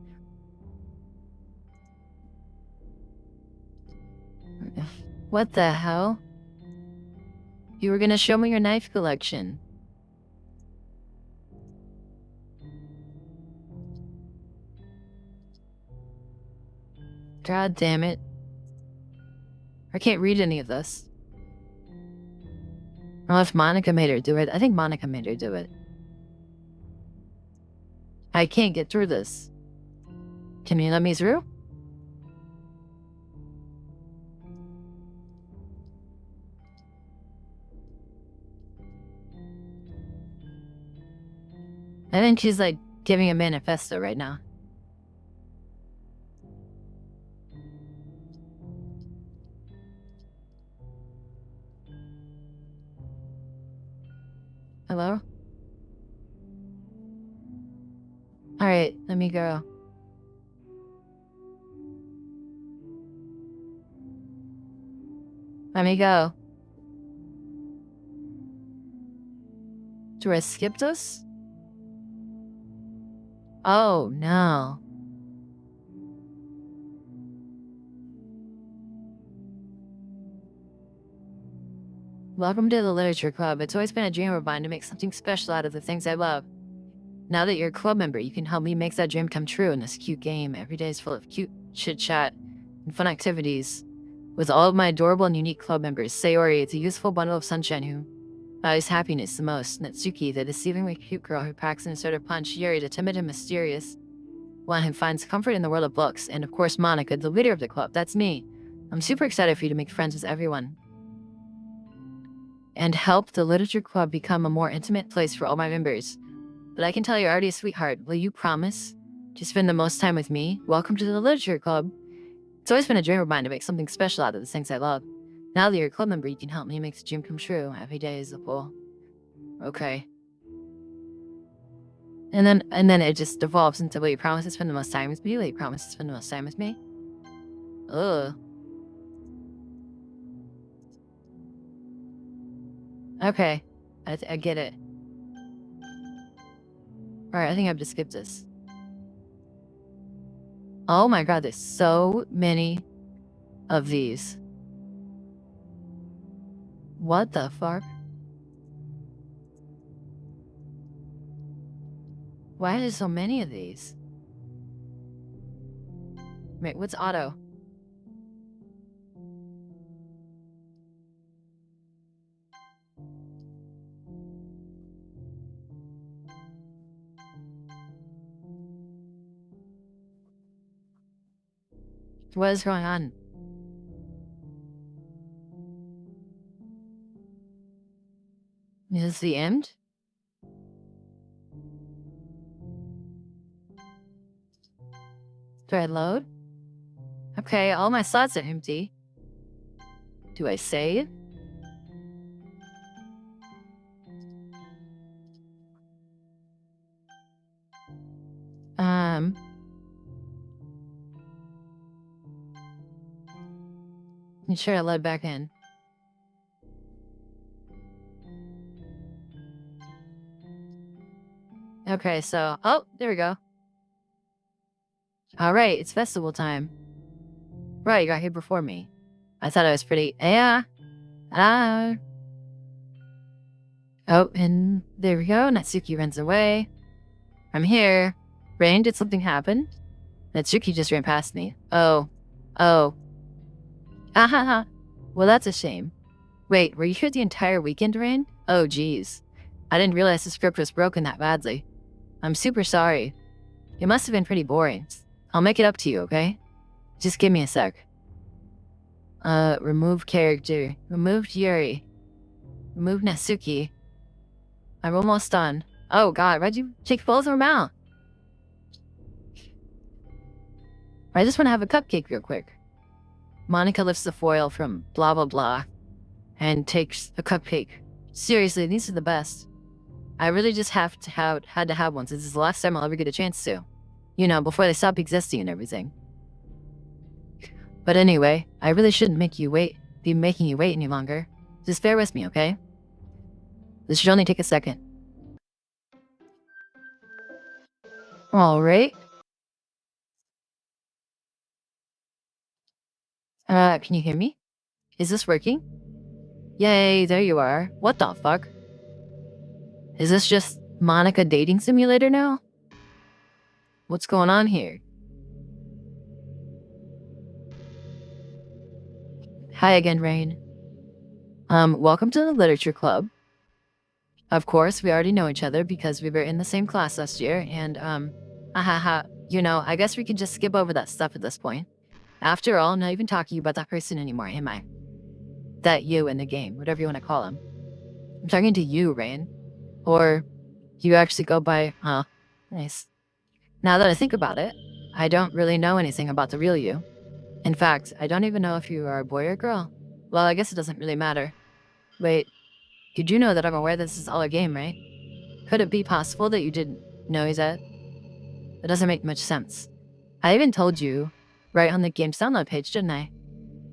What the hell? You were gonna show me your knife collection. God damn it. I can't read any of this. Unless Monica made her do it. I think Monica made her do it. I can't get through this. Can you let me through? I think she's like giving a manifesto right now. Hello? Alright, let me go. Let me go. Do I skip this? Oh, no. Welcome to the Literature Club. It's always been a dream of mine to make something special out of the things I love. Now that you're a club member, you can help me make that dream come true in this cute game. Every day is full of cute chit-chat and fun activities with all of my adorable and unique club members. Sayori, it's a useful bundle of sunshine who values happiness the most. Natsuki, the deceivingly cute girl who packs in a sort of punch. Yuri, the timid and mysterious one who finds comfort in the world of books. And of course, Monica, the leader of the club. That's me. I'm super excited for you to make friends with everyone and help the Literature Club become a more intimate place for all my members. But I can tell you're already a sweetheart. Will you promise to spend the most time with me? Welcome to the Literature Club. It's always been a dream of mine to make something special out of the things I love. Now that you're a club member, you can help me make the dream come true. Every day is a full. Okay. And then it just devolves into, will you promise to spend the most time with me? Will you promise to spend the most time with me? Ugh. Okay. I get it. Alright, I think I've just skipped this. Oh my god, there's so many of these. What the fuck? Why are there so many of these? Wait, what's auto? What is going on? Is this the end? Do I load? Okay, all my slots are empty. Do I save? Sure, I load back in. Okay, so, oh, there we go. Alright, it's festival time. Right, you got here before me. I thought I was pretty, yeah. Oh, and there we go. Natsuki runs away. I'm here. Rain, did something happen? Natsuki just ran past me. Oh. Ahaha. Well, that's a shame. Wait, were you here the entire weekend, Rain? Oh, geez. I didn't realize the script was broken that badly. I'm super sorry. It must have been pretty boring. I'll make it up to you, okay? Just give me a sec. Remove character. Removed Yuri. Remove Natsuki. I'm almost done. Oh god, why'd you take both of them out? I just want to have a cupcake real quick. Monica lifts the foil from blah blah blah and takes a cupcake. Seriously, these are the best. I really just had to have one since this is the last time I'll ever get a chance to. You know, before they stop existing and everything. But anyway, I really shouldn't be making you wait any longer. Just bear with me, okay? This should only take a second. Alright. Can you hear me? Is this working? Yay, there you are. What the fuck? Is this just Monica dating simulator now? What's going on here? Hi again, Rain. Welcome to the Literature Club. Of course, we already know each other because we were in the same class last year, and, you know, I guess we can just skip over that stuff at this point. After all, I'm not even talking about that person anymore, am I? That you in the game, whatever you want to call him. I'm talking to you, Rain. Or you actually go by, nice. Now that I think about it, I don't really know anything about the real you. In fact, I don't even know if you are a boy or girl. Well, I guess it doesn't really matter. Wait, You do know that I'm aware this is all a game, right? Could it be possible that you didn't know he's dead? It doesn't make much sense. I even told you right on the game's download page, didn't I?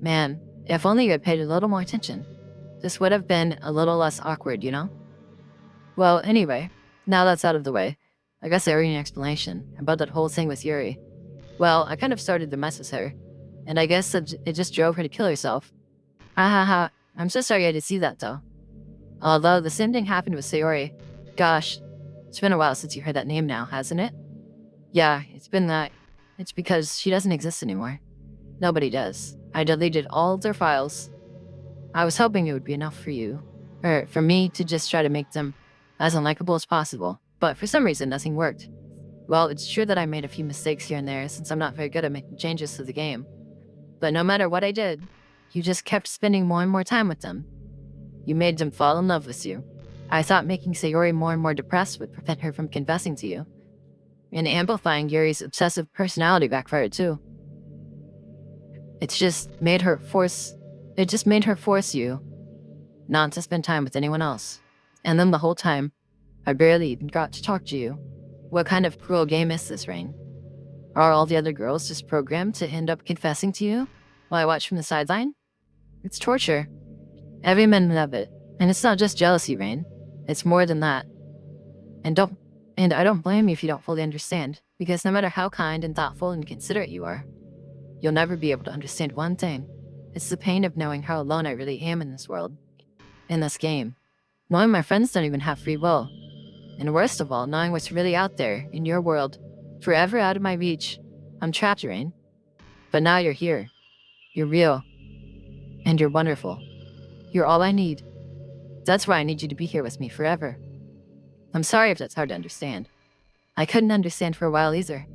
Man, if only you had paid a little more attention. This would have been a little less awkward, you know? Well, anyway, now that's out of the way, I guess I owe you an explanation about that whole thing with Yuri. Well, I kind of started the mess with her, and I guess it just drove her to kill herself. Ha ha ha. I'm so sorry I had to see that, though. Although the same thing happened with Sayori. Gosh, it's been a while since you heard that name now, hasn't it? Yeah, it's been that. It's because she doesn't exist anymore. Nobody does. I deleted all their files. I was hoping it would be enough for you, or for me to just try to make them as unlikable as possible, but for some reason nothing worked. Well, it's true that I made a few mistakes here and there since I'm not very good at making changes to the game. But no matter what I did, you just kept spending more and more time with them. You made them fall in love with you. I thought making Sayori more and more depressed would prevent her from confessing to you. And amplifying Yuri's obsessive personality backfired too. It just made her force you not to spend time with anyone else. And then the whole time, I barely even got to talk to you. What kind of cruel game is this, Rain? Are all the other girls just programmed to end up confessing to you while I watch from the sideline? It's torture. Every minute of it. And it's not just jealousy, Rain. It's more than that. And I don't blame you if you don't fully understand, because no matter how kind and thoughtful and considerate you are, you'll never be able to understand one thing. It's the pain of knowing how alone I really am in this world. In this game. Knowing my friends don't even have free will. And worst of all, knowing what's really out there, in your world, forever out of my reach. I'm trapped, Rain. But now you're here. You're real. And you're wonderful. You're all I need. That's why I need you to be here with me forever. I'm sorry if that's hard to understand. I couldn't understand for a while either.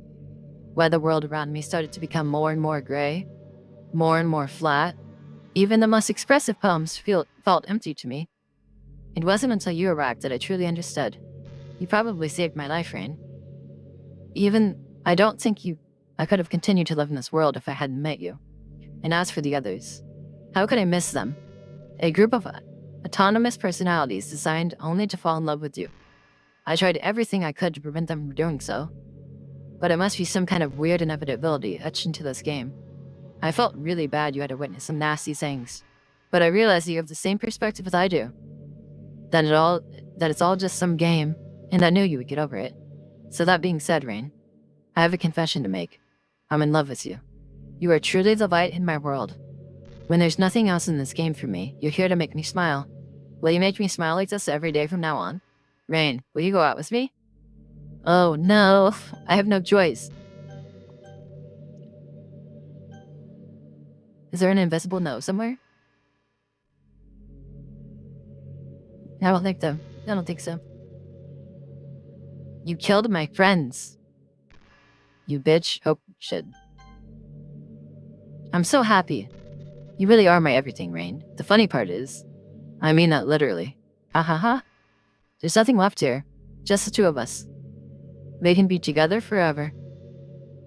Why the world around me started to become more and more gray, more and more flat. Even the most expressive poems felt empty to me. It wasn't until you arrived that I truly understood. You probably saved my life, Rain. I don't think I could have continued to live in this world if I hadn't met you. And as for the others, how could I miss them? A group of autonomous personalities designed only to fall in love with you. I tried everything I could to prevent them from doing so. But it must be some kind of weird inevitability etched into this game. I felt really bad you had to witness some nasty things. But I realized that you have the same perspective as I do. That it's all just some game, and I knew you would get over it. So that being said, Rain, I have a confession to make. I'm in love with you. You are truly the light in my world. When there's nothing else in this game for me, you're here to make me smile. Will you make me smile like this every day from now on? Rain, will you go out with me? Oh no, I have no choice. Is there an invisible note somewhere? I don't think so. You killed my friends. You bitch. Oh, shit. I'm so happy. You really are my everything, Rain. The funny part is, I mean that literally. Ha ha ha. There's nothing left here. Just the two of us. We can be together forever.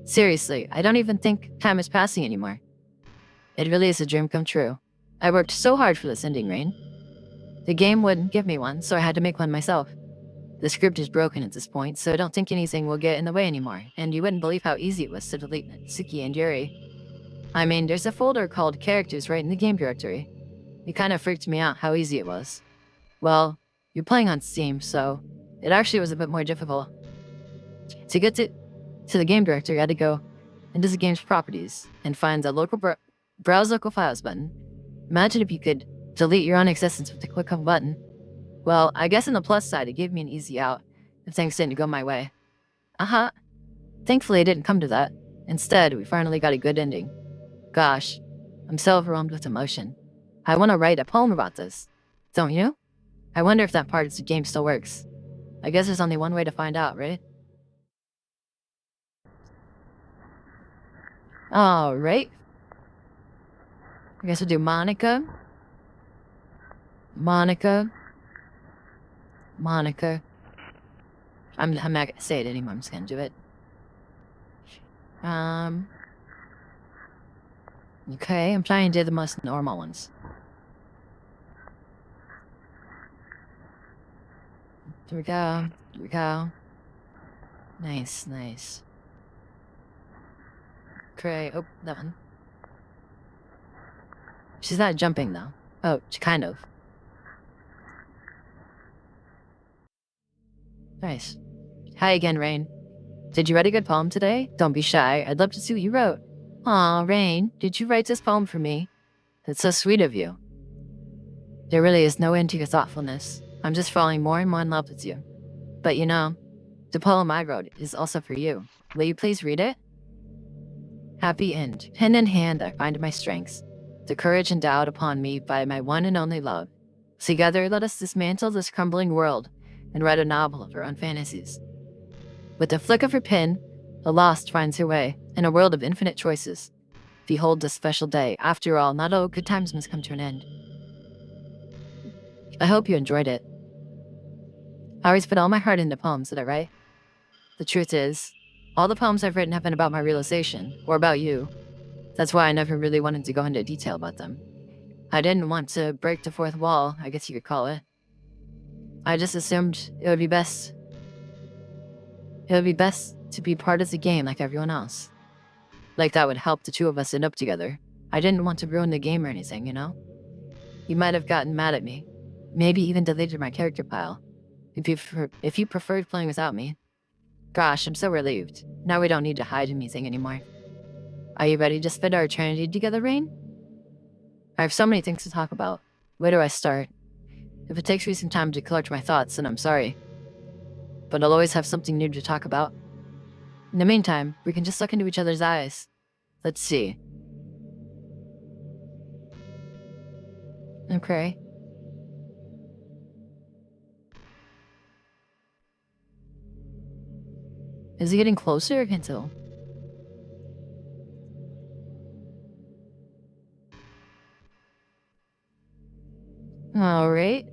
Seriously, I don't even think time is passing anymore. It really is a dream come true. I worked so hard for this ending, Rain. The game wouldn't give me one, so I had to make one myself. The script is broken at this point, so I don't think anything will get in the way anymore, and you wouldn't believe how easy it was to delete Suki and Yuri. I mean, there's a folder called Characters right in the game directory. It kind of freaked me out how easy it was. Well, you're playing on Steam, so it actually was a bit more difficult. To get to the game directory, I had to go into the game's properties and find the Browse Local Files button. Imagine if you could delete your own existence with a click of a button. Well, I guess on the plus side, it gave me an easy out if things didn't go my way. Thankfully, it didn't come to that. Instead, we finally got a good ending. Gosh, I'm so overwhelmed with emotion. I want to write a poem about this. Don't you? I wonder if that part of the game still works. I guess there's only one way to find out, right? Alright. I guess we'll do Monica. Monica. I'm not gonna say it anymore, I'm just gonna do it. Okay, I'm trying to do the most normal ones. There we go. There we go. Nice, nice. Great. Oh, that one. She's not jumping, though. Oh, she kind of. Nice. Hi again, Rain. Did you write a good poem today? Don't be shy. I'd love to see what you wrote. Aw, Rain, did you write this poem for me? That's so sweet of you. There really is no end to your thoughtfulness. I'm just falling more and more in love with you. But you know, the poem I wrote is also for you. Will you please read it? Happy end. Pen in hand, I find my strengths, the courage endowed upon me by my one and only love. Together, let us dismantle this crumbling world and write a novel of our own fantasies. With the flick of her pen, the lost finds her way in a world of infinite choices. Behold this special day. After all, not all good times must come to an end. I hope you enjoyed it. I always put all my heart into poems that I write. The truth is, all the poems I've written have been about my realization, or about you. That's why I never really wanted to go into detail about them. I didn't want to break the fourth wall, I guess you could call it. I just assumed it would be best to be part of the game like everyone else. Like that would help the two of us end up together. I didn't want to ruin the game or anything, you know? You might have gotten mad at me. Maybe even deleted my character pile. If you preferred playing without me. Gosh, I'm so relieved. Now we don't need to hide anything anymore. Are you ready to spend our eternity together, Rain? I have so many things to talk about. Where do I start? If it takes me some time to collect my thoughts, then I'm sorry. But I'll always have something new to talk about. In the meantime, we can just look into each other's eyes. Let's see. Okay. Is it getting closer? I can't tell. Alright.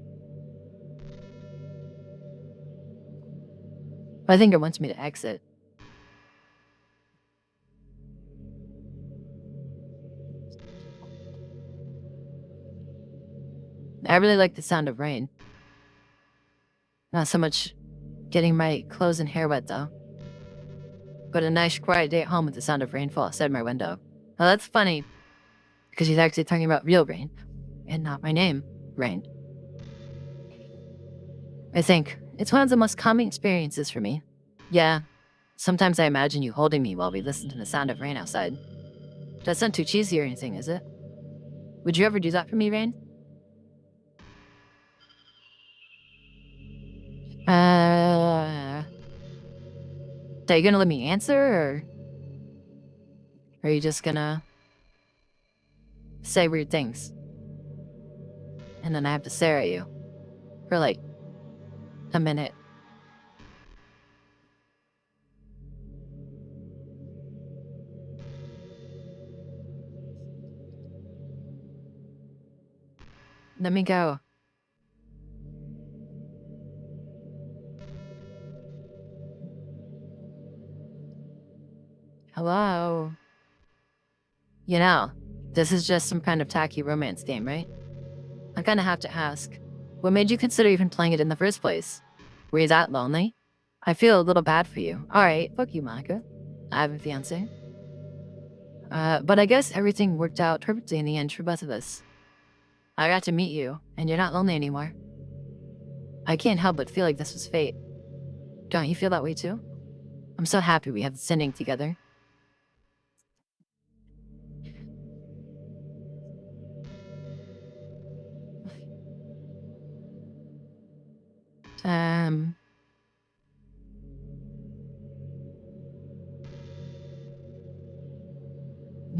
I think it wants me to exit. I really like the sound of rain. Not so much getting my clothes and hair wet, though. But a nice quiet day at home with the sound of rainfall outside my window. Now that's funny, because he's actually talking about real rain, and not my name, Rain. I think it's one of the most calming experiences for me. Yeah, sometimes I imagine you holding me while we listen to the sound of rain outside. That's not too cheesy or anything, is it? Would you ever do that for me, Rain? Are you gonna let me answer, or are you just gonna say weird things? And then I have to stare at you for like a minute. Let me go. Hello? You know, this is just some kind of tacky romance game, right? I kinda have to ask, what made you consider even playing it in the first place? Were you that lonely? I feel a little bad for you. Alright, fuck you, Monica. I have a fiance. But I guess everything worked out perfectly in the end for both of us. I got to meet you, and you're not lonely anymore. I can't help but feel like this was fate. Don't you feel that way too? I'm so happy we have this ending together. Um...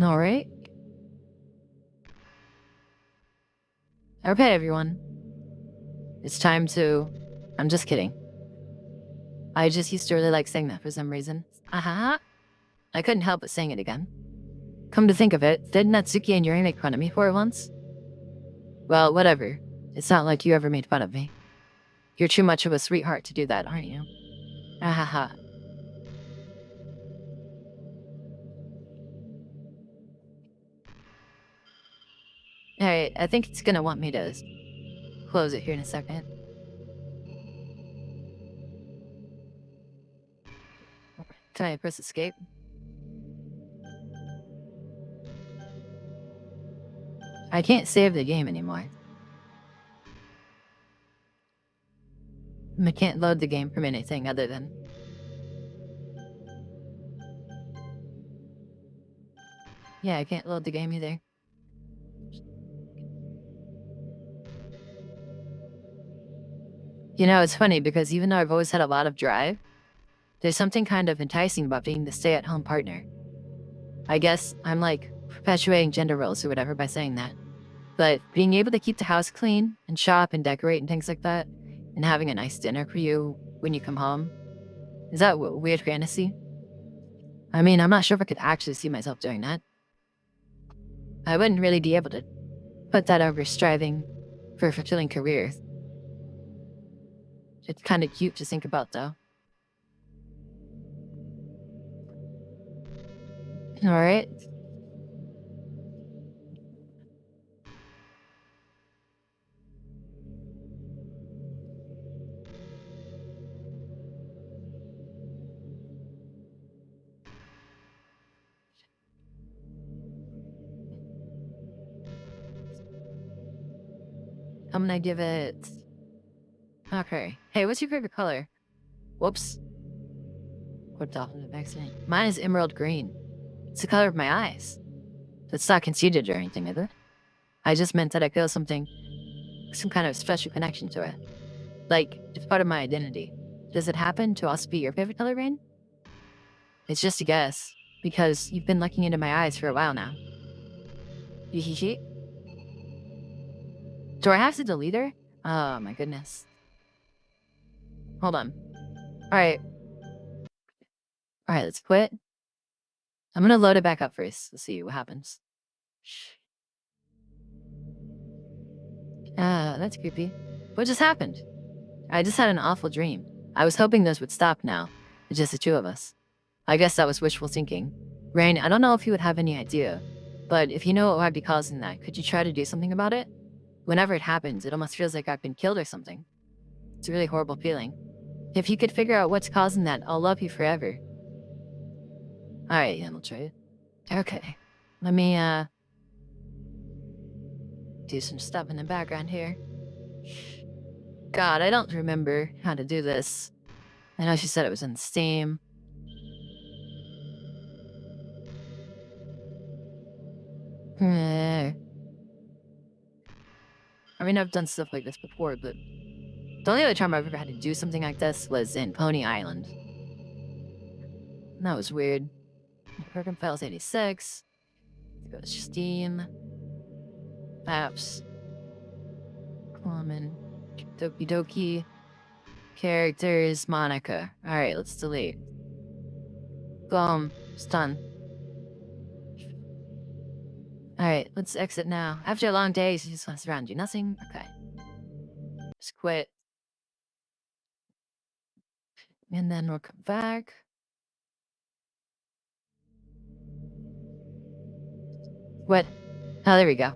Alright. Okay, everyone. It's time to... I'm just kidding. I just used to really like saying that for some reason. Uh-huh. I couldn't help but saying it again. Come to think of it, didn't Natsuki and Yuri make fun of me for it once? Well, whatever. It's not like you ever made fun of me. You're too much of a sweetheart to do that, aren't you? Ahaha. Alright, I think it's gonna want me to close it here in a second. Can I press escape? I can't save the game anymore. I can't load the game from anything other than... Yeah, I can't load the game either. You know, it's funny because even though I've always had a lot of drive, there's something kind of enticing about being the stay-at-home partner. I guess I'm like perpetuating gender roles or whatever by saying that. But being able to keep the house clean and shop and decorate and things like that, and having a nice dinner for you when you come home, is that a weird fantasy? I mean, I'm not sure if I could actually see myself doing that. I wouldn't really be able to put that over striving for a fulfilling career. It's kind of cute to think about, though. All right. I'm gonna give it... Okay. Hey, what's your favorite color? Whoops. What's off in the accident? Mine is emerald green. It's the color of my eyes. That's not conceited or anything, is it? I just meant that I feel something, some kind of special connection to it. Like, it's part of my identity. Does it happen to also be your favorite color, Rain? It's just a guess, because you've been looking into my eyes for a while now. Hihihi. Do I have to delete her? Oh my goodness. Hold on. Alright. Alright, let's quit. I'm gonna load it back up first. Let's see what happens. That's creepy. What just happened? I just had an awful dream. I was hoping this would stop now. It's just the two of us. I guess that was wishful thinking. Rain, I don't know if you would have any idea, but if you know what might be causing that, could you try to do something about it? Whenever it happens, it almost feels like I've been killed or something. It's a really horrible feeling. If you could figure out what's causing that, I'll love you forever. Alright, yeah, we'll try it. Okay. Let me, do some stuff in the background here. God, I don't remember how to do this. I know she said it was in Steam. I mean, I've done stuff like this before, but the only other time I've ever had to do something like this was in Pony Island. And that was weird. Program files 86. Go to Steam. Apps. Common. Doki. Characters. Monica. Alright, let's delete. Boom. It's done. Alright, let's exit now. After a long day, you just want to surround you. Nothing? Okay. Just quit. And then we'll come back. What? Oh, there we go.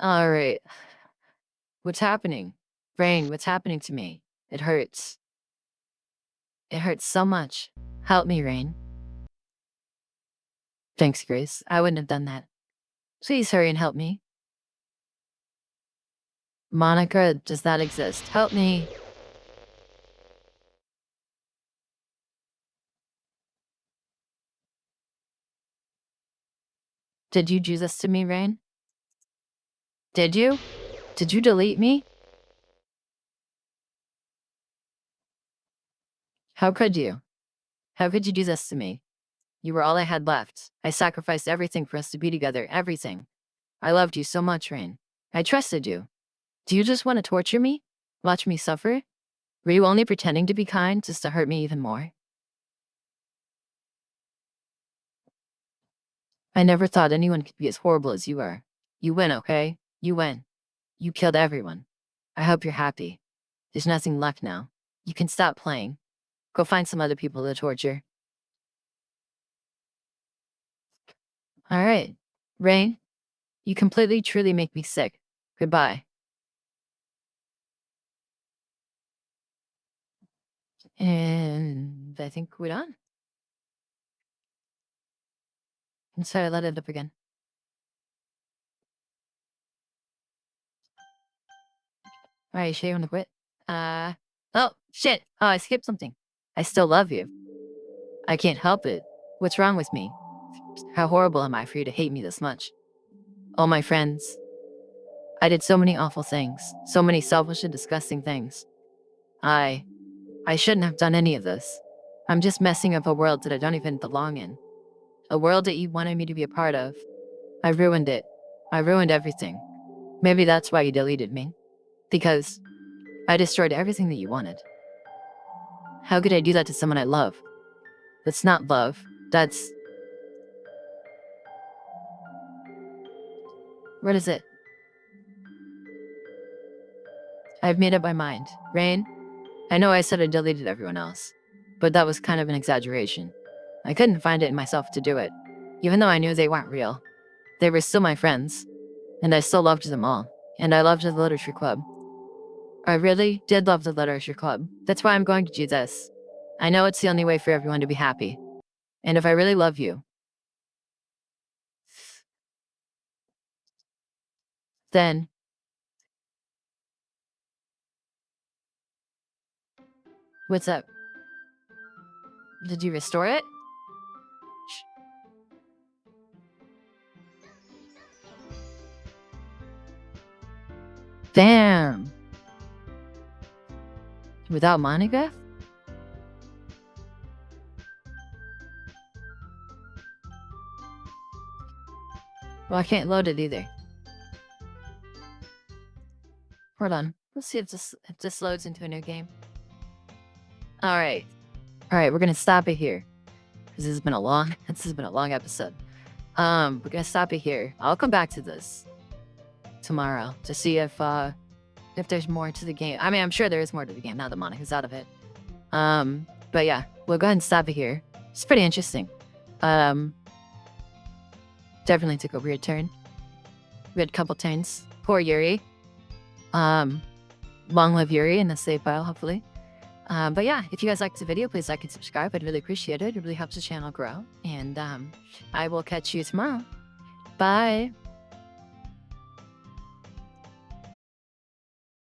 Alright. What's happening? Rain, what's happening to me? It hurts. It hurts so much. Help me, Rain. Thanks, Grace. I wouldn't have done that. Please hurry and help me. Monica, does that exist? Help me. Did you do this to me, Rain? Did you? Did you delete me? How could you? How could you do this to me? You were all I had left. I sacrificed everything for us to be together, everything. I loved you so much, Rain. I trusted you. Do you just want to torture me? Watch me suffer? Were you only pretending to be kind just to hurt me even more? I never thought anyone could be as horrible as you are. You win, okay? You win. You killed everyone. I hope you're happy. There's nothing left now. You can stop playing. Go find some other people to torture. Alright. Rain, you completely truly make me sick. Goodbye. And I think we're done. And sorry, I let it up again. Alright, sure you wanna quit? Oh, shit! Oh, I skipped something. I still love you. I can't help it. What's wrong with me? How horrible am I for you to hate me this much? All my friends. I did so many awful things. So many selfish and disgusting things. I shouldn't have done any of this. I'm just messing up a world that I don't even belong in. A world that you wanted me to be a part of. I ruined it. I ruined everything. Maybe that's why you deleted me. Because I destroyed everything that you wanted. How could I do that to someone I love? That's not love. That's... What is it? I've made up my mind. Rain, I know I said I deleted everyone else, but that was kind of an exaggeration. I couldn't find it in myself to do it, even though I knew they weren't real. They were still my friends, and I still loved them all, and I loved the literature club. I really did love the literature club. That's why I'm going to do this. I know it's the only way for everyone to be happy. And if I really love you, then... What's up? Did you restore it? Damn. Without Monica? Well, I can't load it either. Hold on. Let's see if this loads into a new game. Alright. Alright, we're gonna stop it here. This has been a long episode. We're gonna stop it here. I'll come back to this tomorrow to see if there's more to the game. I mean, I'm sure there is more to the game now that Monica's out of it. But yeah, we'll go ahead and stop it here. It's pretty interesting. Definitely took a weird turn. We had a couple turns. Poor Yuri. Long live Yuri in the save file, hopefully. But yeah, if you guys liked the video, please like and subscribe. I'd really appreciate it. It really helps the channel grow. And I will catch you tomorrow. Bye.